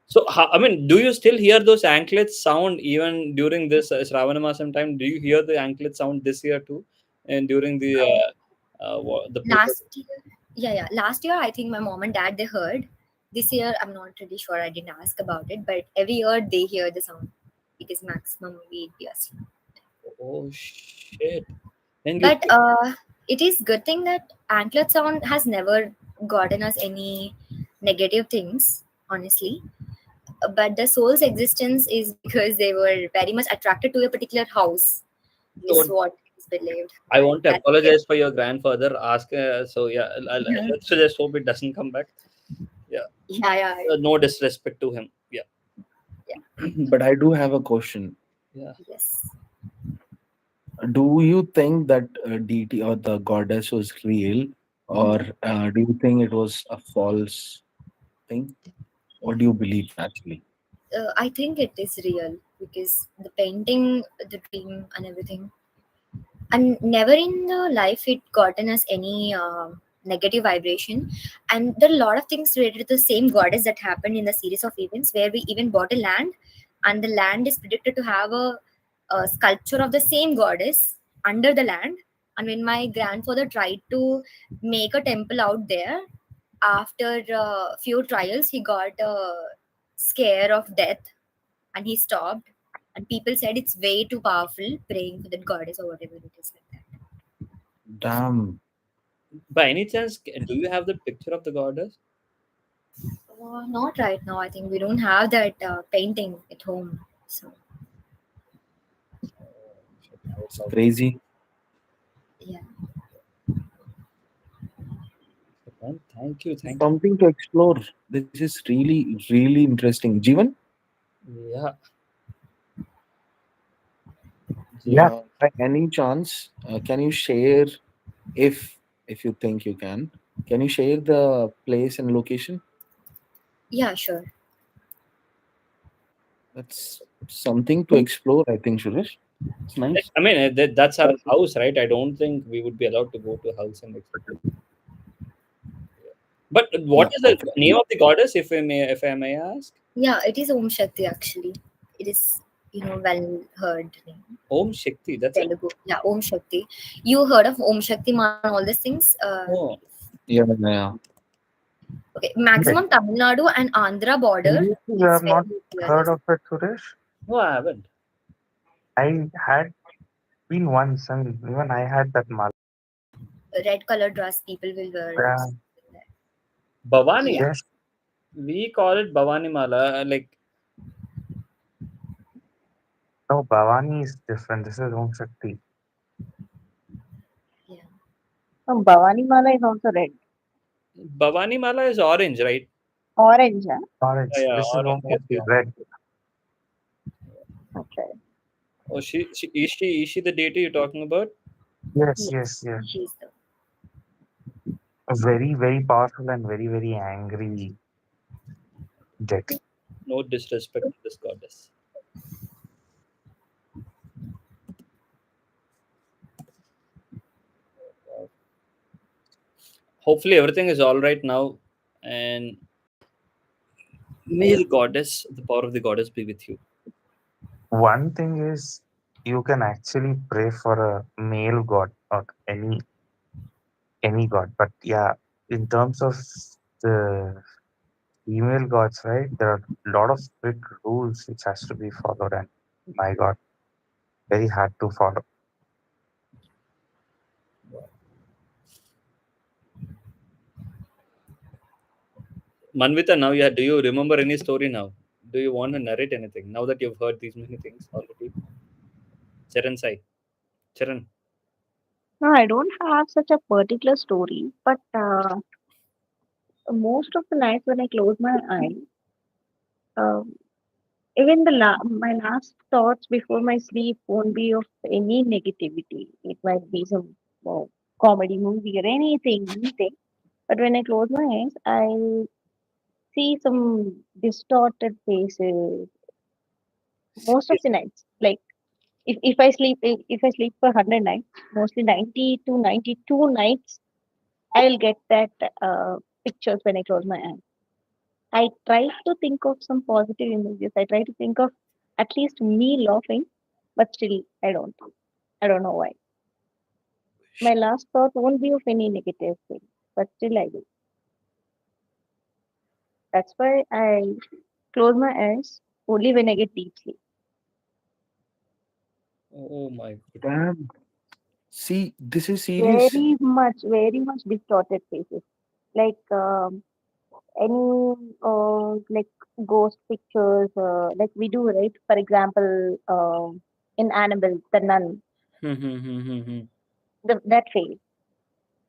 So, I mean, do you still hear those anklets sound even during this Shravana Masam time? Do you hear the anklet sound this year too? And during the the puja? Last year, yeah, last year I think my mom and dad they heard. This year I'm not really sure. I didn't ask about it, but every year they hear the sound. It is maximum 8 years. Oh shit. And you, But it is good thing that anklet sound has never gotten us any negative things, honestly. But the soul's existence is because they were very much attracted to a particular house, is no, what is believed. I But want to that's it. apologize for your grandfather. Ask, so yeah, let's just hope it doesn't come back. Yeah, Yeah, yeah, no disrespect to him. Yeah, yeah. But I do have a question. yeah. Yes. Do you think that deity or the goddess was real, or do you think it was a false thing? What do you believe actually? I think it is real because the painting, the dream, and everything, and never in the life it gotten us any negative vibration. And there are a lot of things related to the same goddess that happened in the series of events where we even bought a land, and the land is predicted to have a sculpture of the same goddess under the land. And when my grandfather tried to make a temple out there, after a few trials he got a scare of death and he stopped. And people said it's way too powerful praying for that goddess or whatever it is like that. Damn. By any chance, do you have the picture of the goddess? Not right now. I think we don't have that painting at home. So It's crazy. yeah, Man, thank you, thank you. Something to explore. This is really, really interesting. Jivan? Yeah, Yeah. Jeevan. By any chance, can you share, if you think you can you share the place and location? yeah, sure. That's something to explore, I think, Suresh. It's Like, nice. I mean, that's our house, right? I don't think we would be allowed to go to a house and explore. But what Yeah, is the name obviously. of the goddess, if I may ask? Yeah, it is Om Shakti actually. It is well heard name. Om Shakti. That's it. Telugu. Yeah, Om Shakti. You heard of Om Shakti Ma and all these things? Oh, Yeah, yeah. Okay, Yes. maximum Tamil Nadu and Andhra border Seriously, you is have not very heard realistic. of it, Suresh? no, I haven't. I had been once, and even I had that mala. Red color dress people will wear. Yeah. Bhavani. Yeah, Yes. We call it Bhavani Mala. Like, No, Bhavani is different. This is Om Shakti. yeah. Bhavani Mala is also red. Bhavani Mala is orange, right? Orange, huh? Orange. Yeah, This is orange. Om Yes, Shakti. yeah. Red. Okay. Oh, is she the deity you're talking about? Yes, yes, Yes, yes. she's the. A very, very powerful and very, very angry deity. No disrespect to this goddess. Hopefully, everything is all right now, and may the goddess, the power of the goddess, be with you. One thing is you can actually pray for a male god or any god. But yeah, in terms of the female gods, right? There are a lot of strict rules which has to be followed, and my God, very hard to follow. Manvita, now do you remember any story now? Do you want to narrate anything now that you've heard these many things already? Charan Sai. Charan. No, I don't have such a particular story, but most of the nights when I close my eyes, um, even my last thoughts before my sleep won't be of any negativity. It might be some comedy movie or anything. But when I close my eyes, I see some distorted faces most of the nights. Like If I sleep for 100 nights, mostly 90 to 92 nights, I'll get that pictures when I close my eyes. I try to think of some positive images. I try to think of at least me laughing, but still I don't. I don't know why. My last thought won't be of any negative thing, but still I do. That's why I close my eyes only when I get deep sleep. Oh my god. Damn. See, this is serious. Very much distorted faces. Like any like ghost pictures, like we do, right? For example, in Annabelle, the nun, that face,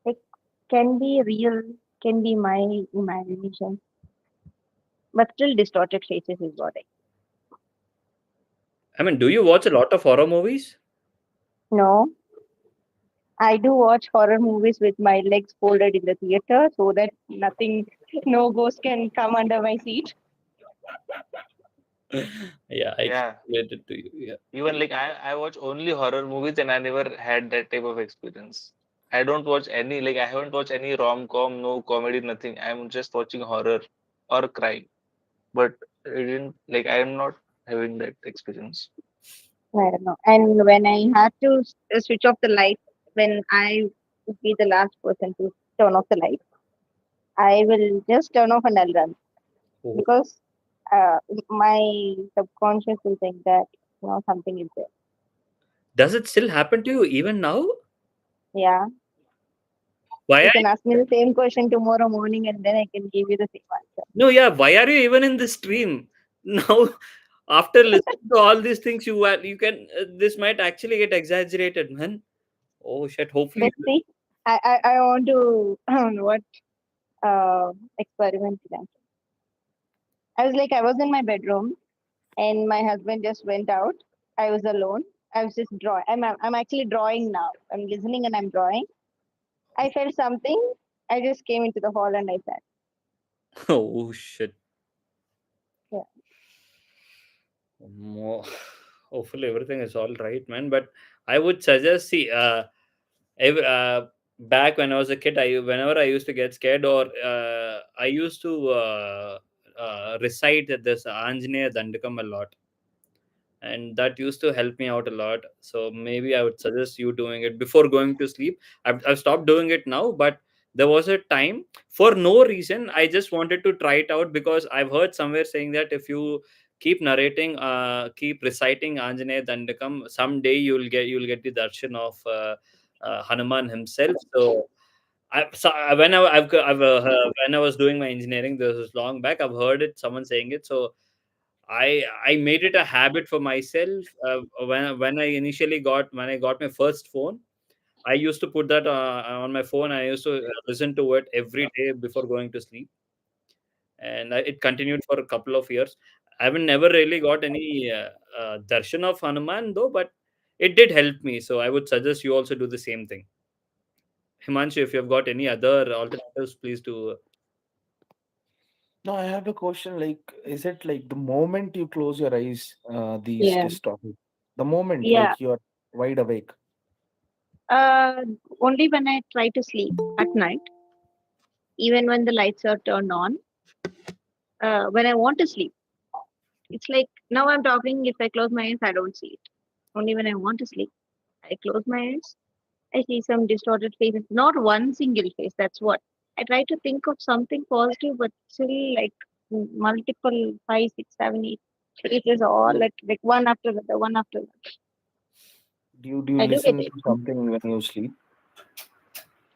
like can be real, can be my imagination, but still distorted faces is what I. I mean, do you watch a lot of horror movies? No, I do watch horror movies with my legs folded in the theater so that nothing, no ghost can come under my seat. Yeah, I can Yeah. relate it to you. Yeah. Even like I watch only horror movies and I never had that type of experience. I don't watch any like I haven't watched any rom-com, no comedy, nothing. I'm just watching horror or crime. But I didn't like I am not having that experience. I don't know. And when I had to switch off the light, when I would be the last person to turn off the light, I will just turn off and I'll run Oh. because uh, my subconscious will think that something is there. Does it still happen to you even now? Yeah, Why you are can ask me the same question tomorrow morning and then I can give you the same answer. no, yeah, why are you even in this stream? Now, after listening to all these things, you can this might actually get exaggerated, man. Oh shit! Hopefully, Let's see. I want to what experiment then. I was like I was in my bedroom and my husband just went out. I was alone. I was just drawing. I'm actually drawing now. I'm listening and I'm drawing. I felt something. I just came into the hall and I sat. oh shit! Yeah. More. Hopefully, everything is all right, man. But I would suggest see back when I was a kid, I whenever I used to get scared or I used to recite this Anjaneya Dandakam a lot, and that used to help me out a lot. So maybe I would suggest you doing it before going to sleep. I've stopped doing it now, but there was a time for no reason I just wanted to try it out because I've heard somewhere saying that if you keep reciting Anjaneya Dandakam, someday you'll get the darshan of Hanuman himself. So when I was doing my engineering, this was long back. I've heard it, someone saying it. So I made it a habit for myself. When I got my first phone, I used to put that on my phone. I used to listen to it every day before going to sleep, and it continued for a couple of years. I haven't never really got any darshan of Hanuman though, but it did help me. So I would suggest you also do the same thing. Himanshu, if you have got any other alternatives, please do. No, I have a question. Like, is it like the moment you close your eyes, these Yeah. distort? The moment, Yeah. like you're wide awake. Uh, Only when I try to sleep at night, even when the lights are turned on, when I want to sleep, it's like now I'm talking. If I close my eyes, I don't see it. Only when I want to sleep, I close my eyes. I see some distorted faces, not one single face. That's what I try to think of something positive, but still like multiple five, six, seven, eight faces, all like one after the one after the. Do you I do get listen it. to something when you sleep?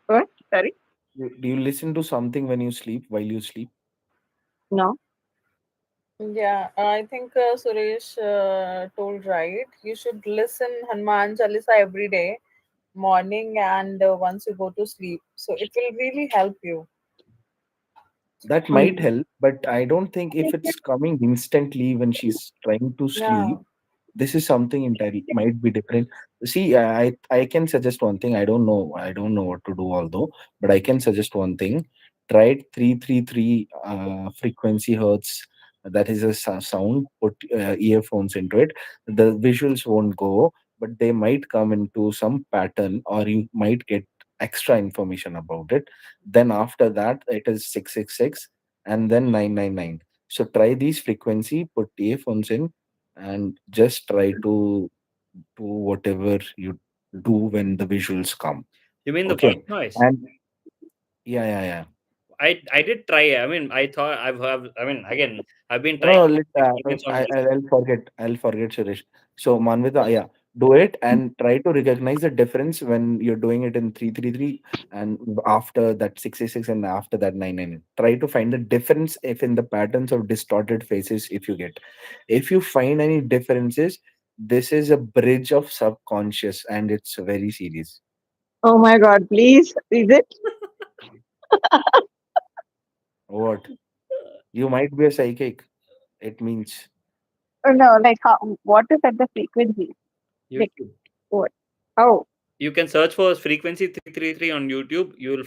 What? Sorry? Do you listen to something when you sleep while you sleep? No. Yeah, I think Suresh told right. You should listen Hanuman Chalisa every day, morning and once you go to sleep. So it will really help you. That might Hmm. help, but I don't think if it's coming instantly when she's trying to Yeah. sleep, this is something entirely might be different. See, I can suggest one thing. I don't know what to do although, but I can suggest one thing. Try it 333 frequency hertz. That is a sound. Put earphones into it. The visuals won't go. but they might come into some pattern, or you might get extra information about it. Then after that, it is 666 and then 999. So try these frequency, put earphones in, and just try to do whatever you do when the visuals come. You mean the Okay. white noise? And yeah, yeah, yeah. I did try. I mean, I thought I've have. I mean, again, I've been trying No, let, experiments on YouTube. I'll forget. I'll forget, Suresh. So, Manvita, yeah, do it and try to recognize the difference when you're doing it in 333 and after that 666 and after that 99. Try to find the difference if in the patterns of distorted faces, if you get. If you find any differences, this is a bridge of subconscious and it's very serious. Oh my God, please. Is it? What? You might be a psychic. It means No, like how, what is at the frequency? Like YouTube. what? How? You can search for frequency 333 on YouTube. YouTube You'll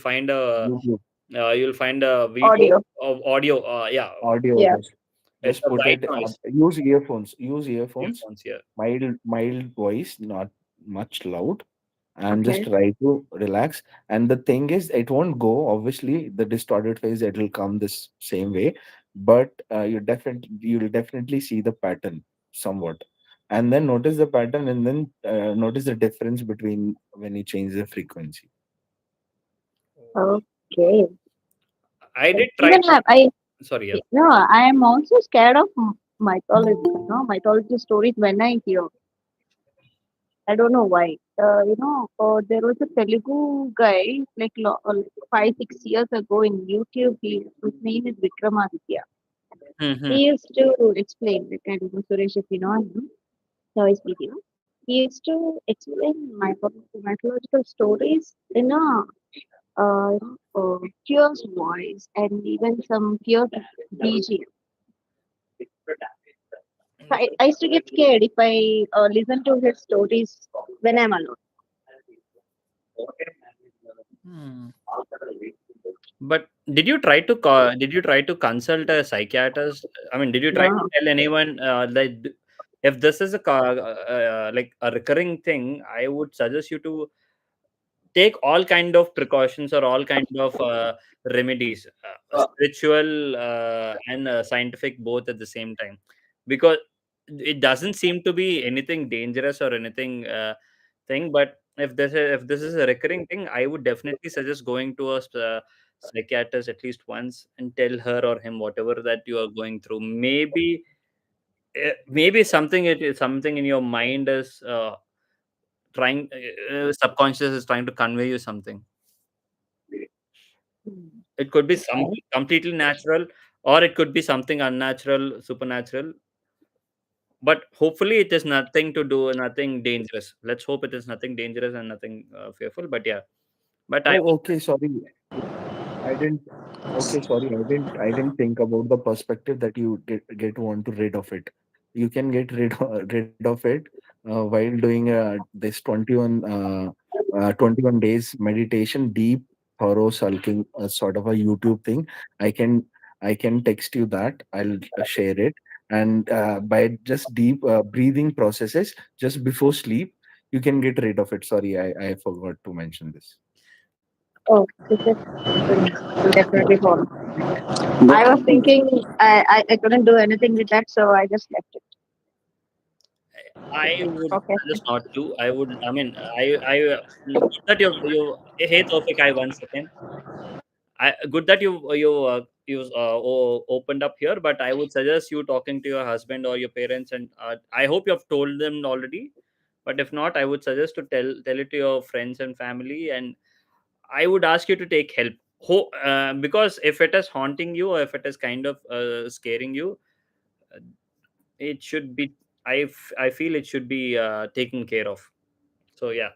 find a video Audio. of audio. Yeah, audio. Yeah. it's Just a put white it. noise. Use earphones. Use earphones. Earphones here. Mild voice, not much loud, and just Okay. try to relax. And the thing is, it won't go. Obviously, the distorted phase it will come this same way, but you'll definitely see the pattern somewhat, and then notice the pattern, and then notice the difference between when you change the frequency. Okay. I did try. Even I Sorry, yeah. no, I am also scared of mythology. Mythology stories when I hear. I don't know why. There was a Telugu guy like 5 6 years ago in YouTube. His name is Vikramaditya. Hmm. He used to explain, like I don't know, Suresh, if you know him, so his video. He used to explain mythological stories in a fierce voice and even some fierce BGM. I used to get scared if I listen to his stories when I'm alone. Hmm. But did you try to consult a psychiatrist? I mean, did you try to No. tell anyone if this is like a recurring thing? I would suggest you to take all kind of precautions or all kind of remedies, spiritual and scientific both at the same time, because it doesn't seem to be anything dangerous or anything thing. But if this is a recurring thing, I would definitely suggest going to a psychiatrist at least once and tell her or him whatever that you are going through. Maybe something in your mind is trying subconscious is trying to convey you something. It could be Okay. something completely natural, or it could be something unnatural, supernatural. But hopefully, it is nothing to do, nothing dangerous. Let's hope it is nothing dangerous and nothing fearful. But yeah, but I Oh, would. okay. Sorry, I didn't. Okay, sorry. I didn't think about the perspective that you get want to rid of it. You can get rid of it while doing this 21 days meditation, deep, thorough sulking, sort of a YouTube thing. I can I can text you that. I'll share it. And by just deep breathing processes just before sleep, you can get rid of it. Sorry, I forgot to mention this. Oh, this is good. I'll definitely follow. I But was thinking I couldn't do anything with that, so I just left it. I would Okay. suggest not to. I would. I mean, good that you. Hey, Tofik, I 1 second. Good that you opened up here, but I would suggest you talking to your husband or your parents, and I hope you have told them already. But if not, I would suggest to tell it to your friends and family, and I would ask you to take help. Because if it is haunting you or if it is kind of scaring you, uh, it should be. I feel it should be taken care of. So yeah.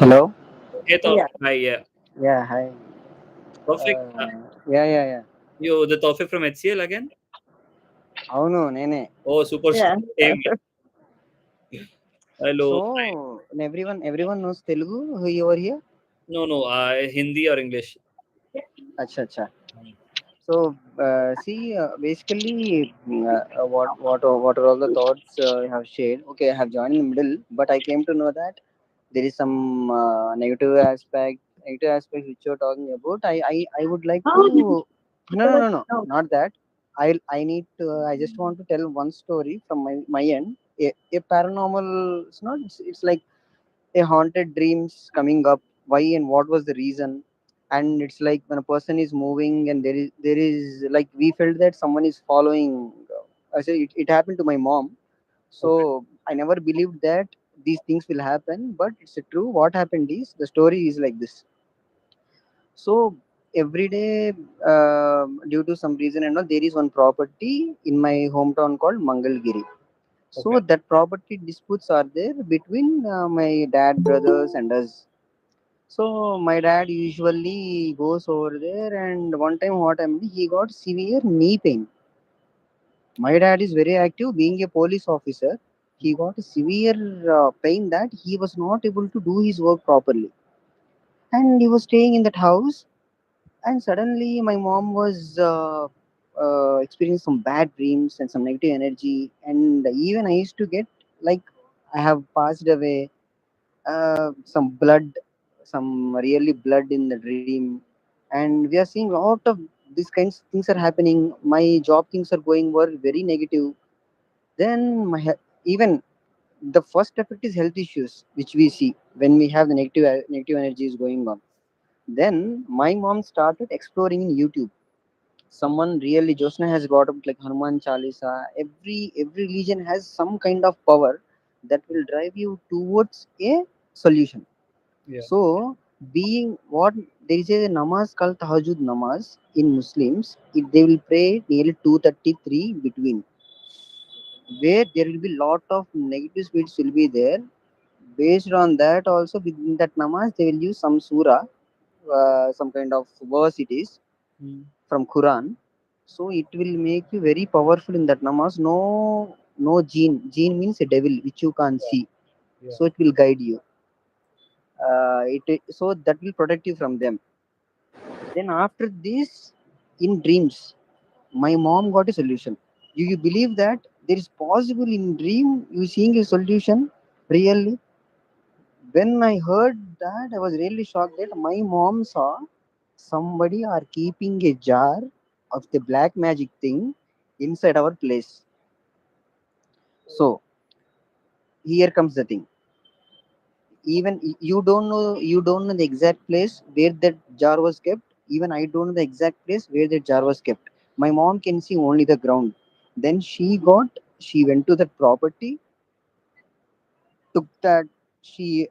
Hello. Hey, Yeah. Tawfiq, hi, yeah. Yeah. Hi. Tawfiq, Yeah. Yeah. Yeah. you the Tawfiq from HCL again? అవును నేనే. Oh, super Yeah. same. Hello. Hi. So everyone knows Telugu over here. No, no, Hindi or English. Acha acha. Mm. So, basically, what are all the thoughts you have shared? Okay, I have joined in the middle, but I came to know that there is some negative aspect which you're talking about. I would like to. No, No. not that. I need to. I just want to tell one story from my end. A paranormal. It's not. It's like a haunted dreams coming up. Why and what was the reason? And it's like when a person is moving and there is like we felt that someone is following. I say it happened to my mom. Okay. So I never believed that these things will happen, but it's true. What happened is the story is like this. So every day, due to some reason and all, there is one property in my hometown called Mangalgiri. Okay. So that property disputes are there between my dad brothers and us. So my dad usually goes over there, and one time what happened, he got severe knee pain. My dad is very active, being a police officer. He got a severe pain that he was not able to do his work properly, and he was staying in that house. And suddenly, my mom was experiencing some bad dreams and some negative energy, and even I used to get like I have passed away, some blood, some really blood in the dream, and we are seeing a lot of these kinds of things are happening. My job things are going were very negative. Then even the first effect is health issues, which we see when we have the negative energies going on. Then my mom started exploring in YouTube. Someone really Josna has got up like Hanuman Chalisa. Every religion has some kind of power that will drive you towards a solution. Yeah. So being what there is a namaz called Tahajjud namaz in Muslims, they will pray nearly 2:33 between, where there will be lot of negative spirits will be there. Based on that, also within that namaz, they will use some surah, some kind of verse it is Mm. from Quran. So it will make you very powerful in that namaz. No jinn. Jinn means a devil which you can't see. Yeah. So it will guide you. So that will protect you from them. Then after this, in dreams, my mom got a solution. You believe that there is possible in dream you seeing a solution? Really? When I heard that, I was really shocked that my mom saw somebody are keeping a jar of the black magic thing inside our place. So here comes the thing. Even you don't know the exact place where that jar was kept. Even I don't know the exact place where that jar was kept. My mom can see only the ground. Then she went to that property, took that she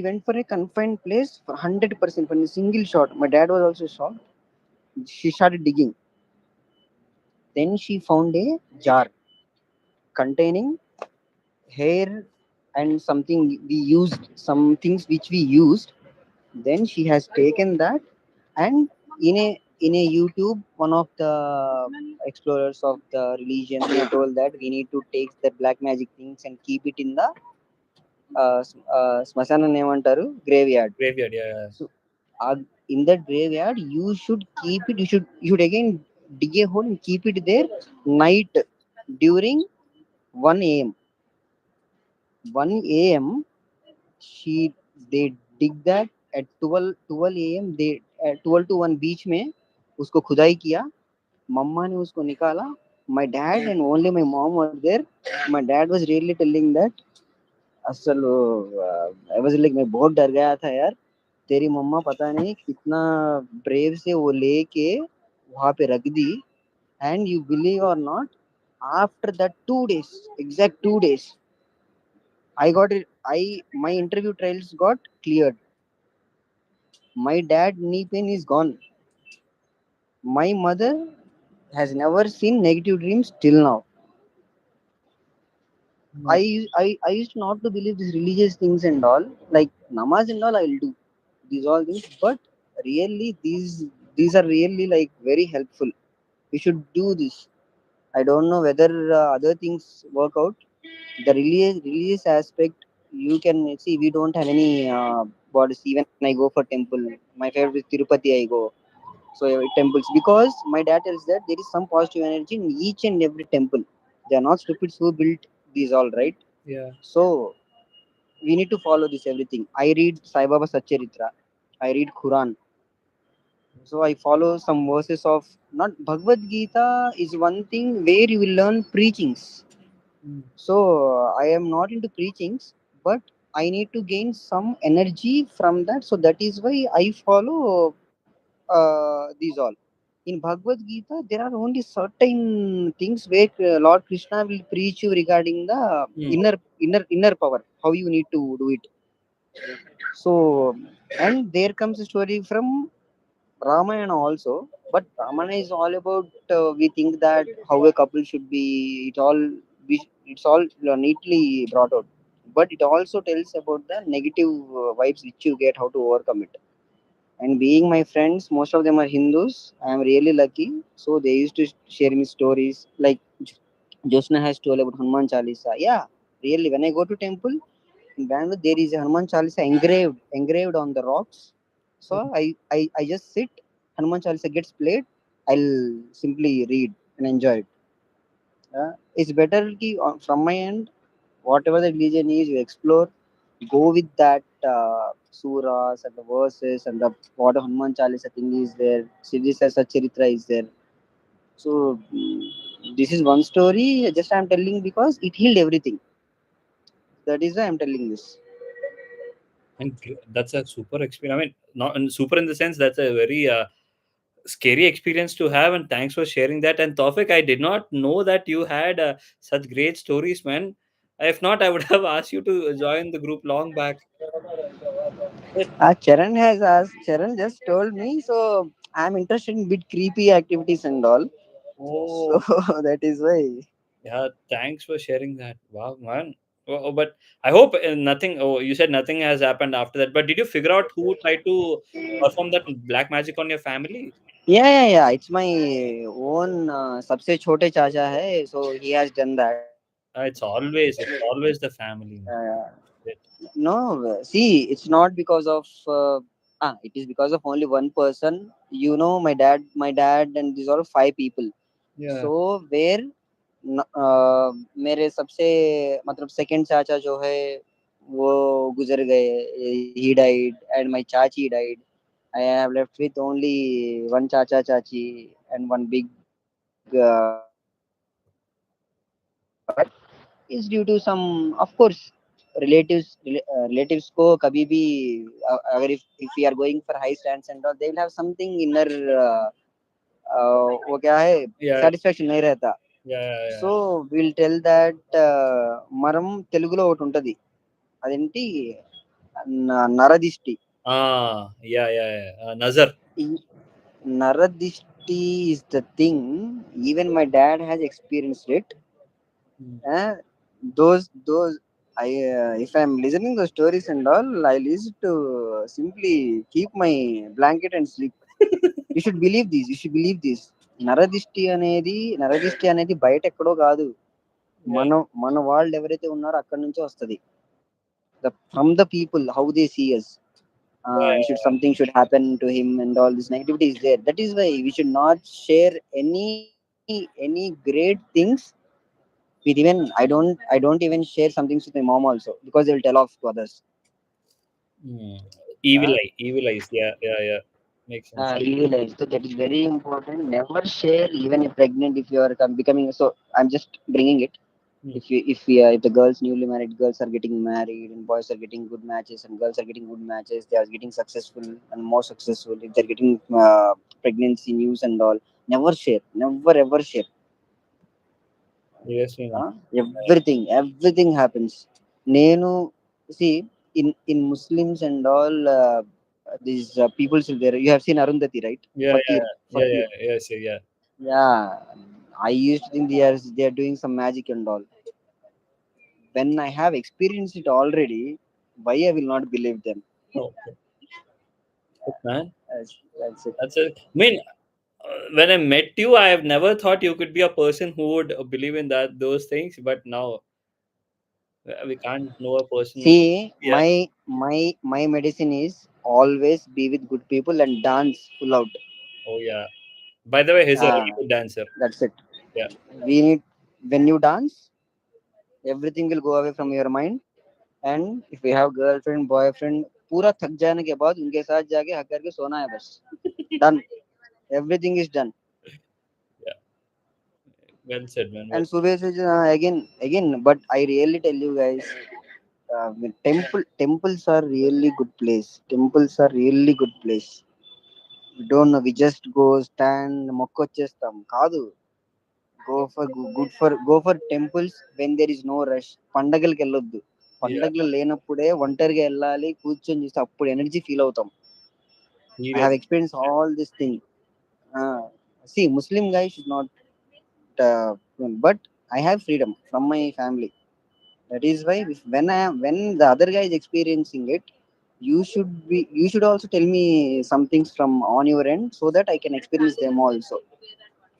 went for a confined place for 100% from a single shot. My dad was also shocked. She started digging. Then she found a jar containing hair and something we used, some things which we used. Then she has taken that, and in a YouTube, one of the explorers of the religion, they told that we need to take the black magic things and keep it in the శ్మశానం ఏమంటారు, graveyard. Graveyard. Yeah. Yeah. So uh, in that graveyard you should keep it. You should again dig a hole and keep it there night during 1 a.m. 1 a.m. she they dig that at 12 a.m. they 12 to 1 बीच में उसको खुदाई किया. मम्मा ने उसको निकाला. My dad and only my mom were there. My dad was really telling that असल I was like मैं बहुत डर गया था यार. तेरी मम्मा पता नहीं कितना ब्रेव से वो लेके वहां पे रख दी. And you believe or not, after that 2 days, exact 2 days, I got it. My interview trials got cleared. My dad knee pain is gone. My mother has never seen negative dreams till now. No. I used not to believe these religious things and all. Like namaz and all, I will do these all things. But really, these are really like very helpful. We should do this. I don't know whether other things work out. The religious aspect, you can see we don't have any borders. Even I go for temple. My favorite is Tirupati. I go. So temples, because my dad tells that there is some positive energy in each and every temple. They are not stupids who built these all, right? Yeah. So we need to follow this everything. I read Sai Baba Satcharitra. I read Quran. So I follow some verses of, not Bhagavad Gita is one thing where you will learn preachings. Mm. So I am not into preachings, but I need to gain some energy from that. So that is why I follow these all. In Bhagavad Gita, there are only certain things where Lord Krishna will preach you regarding the Mm. inner power, how you need to do it. So, and there comes a story from Ramayana also, but Ramayana is all about we think that how a couple should be. It's all neatly brought out, but it also tells about the negative vibes which you get, how to overcome it. And being my friends, most of them are Hindus. I am really lucky. So they used to share me stories like Josna has told about Hanuman Chalisa. Yeah, really. When I go to temple in Bangalore, there is a Hanuman Chalisa engraved on the rocks. So I just sit. Hanuman Chalisa gets played. I'll simply read and enjoy it. It's better from my end, whatever the religion is, you explore, go with that surahs and the verses and the what Hanuman Chalisa thing is there, Siddhi Charitra is there. So this is one story. Just I'm telling because it healed everything. That is why I'm telling this. And that's a super experience. I mean, not and super in the sense that's a very scary experience to have. And thanks for sharing that. And Tawfiq, I did not know that you had such great stories, man. If not, I would have asked you to join the group long back. Charan has asked. Charan just told me, so I'm interested in bit creepy activities and all. So Oh, that is why. yeah. Thanks for sharing that. Wow, man. Oh, but I hope nothing. Oh, you said nothing has happened after that. But did you figure out who tried to perform that black magic on your family? Yeah. It's my own सबसे छोटे चाचा है. So he has done that. It's always the family, man. It- No, see, it's not because of. It is because of only one person. You know, my dad, and these are five people. Yeah. So where मेरे सबसे मतलब second चाचा जो है वो गुजर गए. He died and my chachi died. I have left with only one chacha chachi and one big family. But is due to some, of course, relatives को कभी भी अगर if we are going for high stands and all, they will have something inner वो क्या है Yeah. satisfaction नहीं रहता. Yeah. So will tell that మనం తెలుగులో ఒకటి ఉంటది అదేంటి నరదిష్టి. Nazar. Naradishti is the thing. Even my dad has experienced it. Mm. Those I if I'm listening those stories and all, I used to simply keep my blanket and sleep. You should believe this. You should believe this. నరదిష్టి అనేది బయట ఎక్కడో కాదు. Yeah. మన వాళ్ళు ఎవరైతే ఉన్నారో అక్కడి నుంచే వస్తది. From the people how they see us. He should Yeah. something should happen to him and all this negativity is there. That is why we should not share any great things with even. I don't even share some things with my mom also because they will tell off to others. Mm. Evil uh, eye. Evil eyes. Yeah. Makes sense. Evil eyes. So that is very important. Never share even if pregnant, if you are becoming. So I'm just bringing it. Mm. If the girls, newly married girls, are getting married and boys are getting good matches and girls are getting good matches, they are getting successful and more successful. If they're getting pregnancy news and all, never share. Never ever share. Seriously, man. Everything happens. నేను see in Muslims and all, these people still there. You have seen Arundhati, right? Yeah. Fakir, Fakir. Yes. Yeah. Yeah, I used to think they are doing some magic and all. When I have experienced it already, why I will not believe them? Okay. Good, man. That's it. That's it. I mean, when I met you, I have never thought you could be a person who would believe in those things. But now we can't know a person. See, Yeah. my medicine is always be with good people and dance full out. Oh yeah. By the way, he's a really Ah, good dancer. that's it. Yeah. We need, when you dance, everything will go away from your mind. And if you have girlfriend boyfriend पूरा थक जाने के बाद उनके साथ जाके हक करके सोना है बस. Done. Everything is done. Yeah. Well said, man. Well. And सुबह से again but I really tell you guys, temples are really good place. Temples are really good place. We don't know, we just go stand మొక్కొచ్చేస్తాం కాదు. Go for temples when there is no rush. పండగలకి వెళ్ళొద్దు. Yeah. పండగలు లేనప్పుడే ఒంటరిగా వెళ్ళాలి, కూర్చొని చూస్తే అప్పుడు ఎనర్జీ ఫీల్ అవుతాం. I have Serious. experienced all this thing. uh, See, Muslim guy should not, uh, but I have freedom from my family. That is why when the other guy is experiencing it, you should also tell me some things from on your end so that I can experience them also.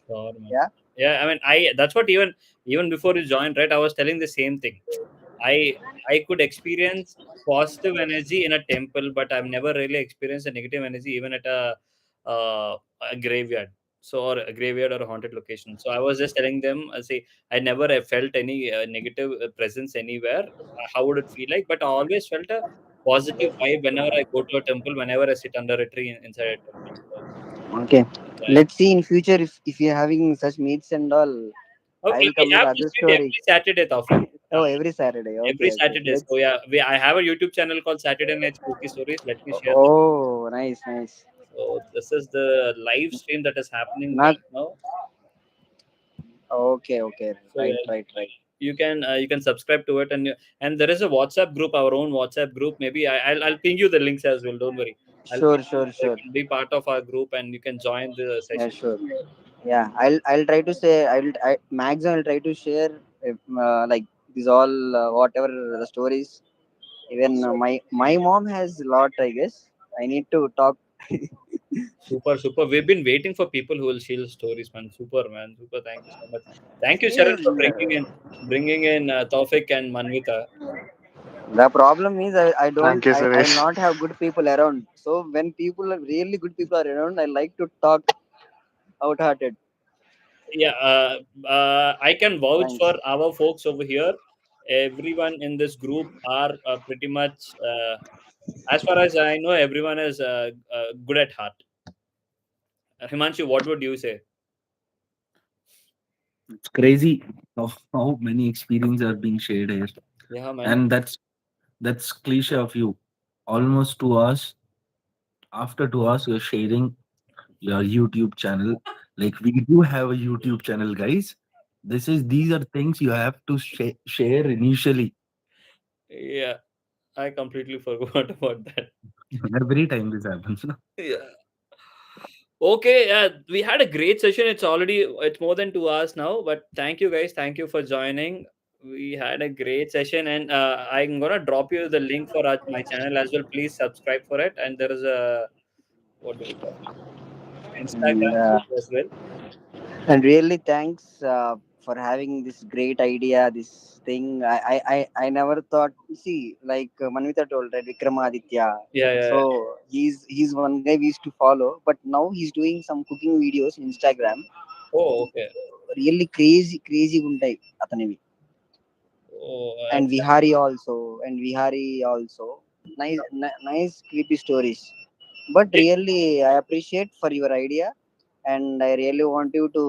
Sure, man. Yeah. Yeah, I mean, I that's what even before you joined, right? I was telling the same thing. I I could experience positive energy in a temple, but I've never really experienced a negative energy even at a graveyard. So or a graveyard or a haunted location. So I was just telling them, I say I never have felt any negative presence anywhere. How would it feel like? But I always felt a positive vibe whenever I go to a temple, whenever I sit under a tree inside a temple. So Okay. yeah. Let's see in future if you're having such meets and all. Okay, I'll we come with have this other meet story. every Saturday, Taufik. Oh, every Saturday. Every Okay, okay. Saturday. So Let's. yeah, I have a YouTube channel called Saturday Night Spooky Stories. Let me share that. Oh, nice, nice. So this is the live stream that is happening Not. right now. Okay, okay. So Right, yeah, right, right. you can subscribe to it, and there is a WhatsApp group, our own WhatsApp group. Maybe I'll ping you the links as well. Don't worry. I'll Sure, ping you sure, so you sure. can be part of our group and you can join the Yeah, session. sure. Yeah, I'll try to say, maximum I'll try to share, like these all, whatever the stories. Even my mom has a lot, I guess. I need to talk. Super, super. We've been waiting for people who will share stories, man. Super, man. Super. Thank you so much. Thank you, Sharon, for Yeah, bringing in Taufik and Manvita. the problem is Thank you, I will Suresh. not have good people around. So when people are really good people are around, I like to talk out-hearted. Yeah, I can vouch Thanks. for our folks over here. Everyone in this group are pretty much, as far as I know, everyone is good at heart. Himanshu, what would you say? It's crazy how many experiences are being shared here, Yeah, man. and that's cliche of you. Almost 2 hours. After 2 hours, you're sharing your YouTube channel. Like we do have a YouTube channel, guys. These are things you have to share initially. Yeah, I completely forgot about that. Every time this happens. Yeah. Okay, yeah, we had a great session. It's more than 2 hours now, but thank you guys. Thank you for joining. We had a great session, and I'm gonna drop you the link for my channel as well. Please subscribe for it. And there is a what do we call it? And Instagram page as well. really thanks, for having this great idea, this thing. I never thought. See, like, Manvita told, right, Vikramaditya. Yeah, yeah, yeah. So he's one guy we used to follow, but now he's doing some cooking videos in Instagram. Oh, okay. Really crazy, crazy ఉంటాయి అతనివి. Oh, And Vihari also. Nice creepy stories. But really, I appreciate for your idea, and I really want you to.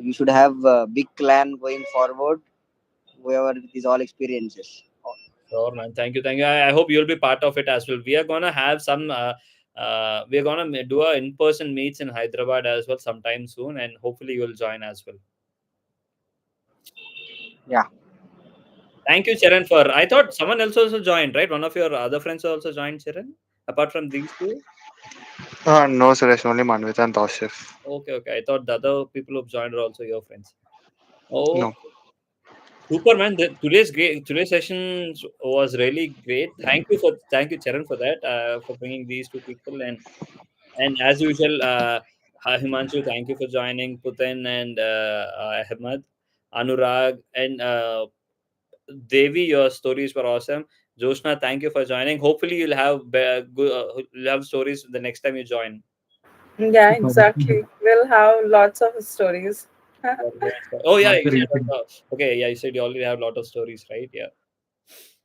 You should have a big clan going forward. Whoever these all experiences. sure, man. Thank you, thank you. I hope you'll be part of it as well. We are gonna have some. We're gonna do a in-person meets in Hyderabad as well sometime soon, and hopefully you'll join as well. Yeah. Thank you, Charan. For I thought someone else also joined, right? One of your other friends also joined, Charan. Apart from these two. No, Suresh, only Manvita and Taushif. Okay, okay. I thought the other people who joined are also your friends. Oh, No. super, man. Today's session was really great. Thank you, Charan, for that. For bringing these two people and as usual, Himanshu, thank you for joining. Putin and Ahmad, Anurag, and Devi, your stories were awesome. Joshna, thank you for joining. Hopefully, you'll have stories the next time you join. Yeah, exactly. We'll have lots of stories. Oh yeah, Not the yeah. recent, Okay, yeah. You said you already have a lot of stories, right? Yeah.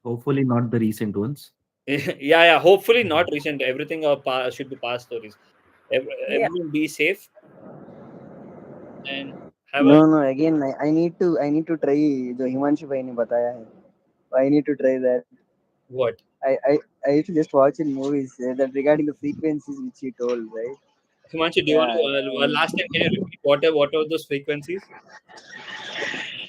hopefully not the recent ones. Yeah, yeah. Hopefully not recent. Everything should be past stories. Yeah. Everyone be safe and have a No, no. Again, I need to try जो हिमांशु भाई ने बताया है. I need to try that. what? I used to just watch in movies that regarding the frequencies which he told, right? Himanshu, do you want Yeah. to last time? Can you repeat what are those frequencies?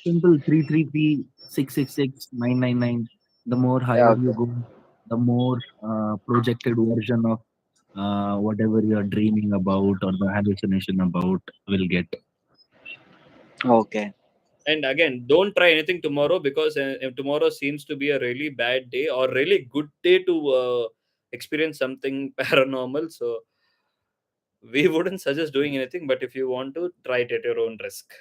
Simple 333 666 999. The more Yeah. higher you Okay. go, the more projected version of whatever you are dreaming about or the hallucination about will get. Okay. And again, don't try anything tomorrow because if tomorrow seems to be a really bad day or really good day to experience something paranormal. So we wouldn't suggest doing anything, but if you want to, try it at your own risk.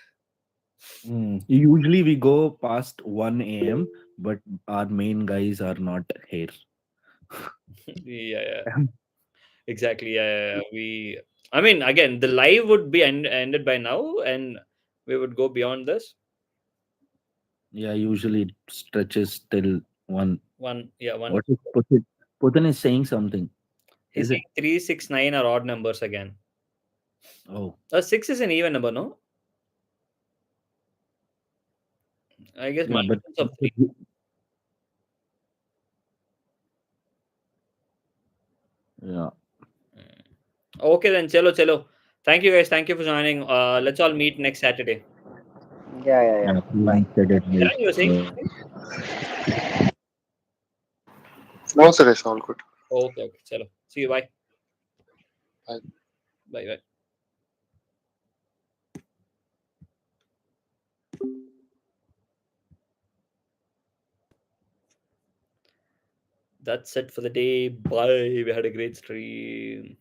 Usually we go past 1 a.m., but our main guys are not here. Yeah, yeah, exactly. Yeah, yeah, yeah. I mean, again, the live would be ended by now, and we would go beyond this. Yeah, usually it stretches till 1. One, yeah, one. What is Putin? Putin is saying something. He's Is it? saying 3, 6, 9 are odd numbers again. Oh, Six is an even number, no? I guess yeah, but multiples of three. yeah, Okay, then, chalo, chalo. Thank you, guys. Thank you for joining. Let's all meet next Saturday. Yeah, yeah, yeah. yeah. Bye. Said it, Yeah, guys. you were saying Yeah. something? No, Suresh, all good. Okay, okay, chalo. See you. Bye. Bye. Bye, bye. That's it for the day. Bye. We had a great stream.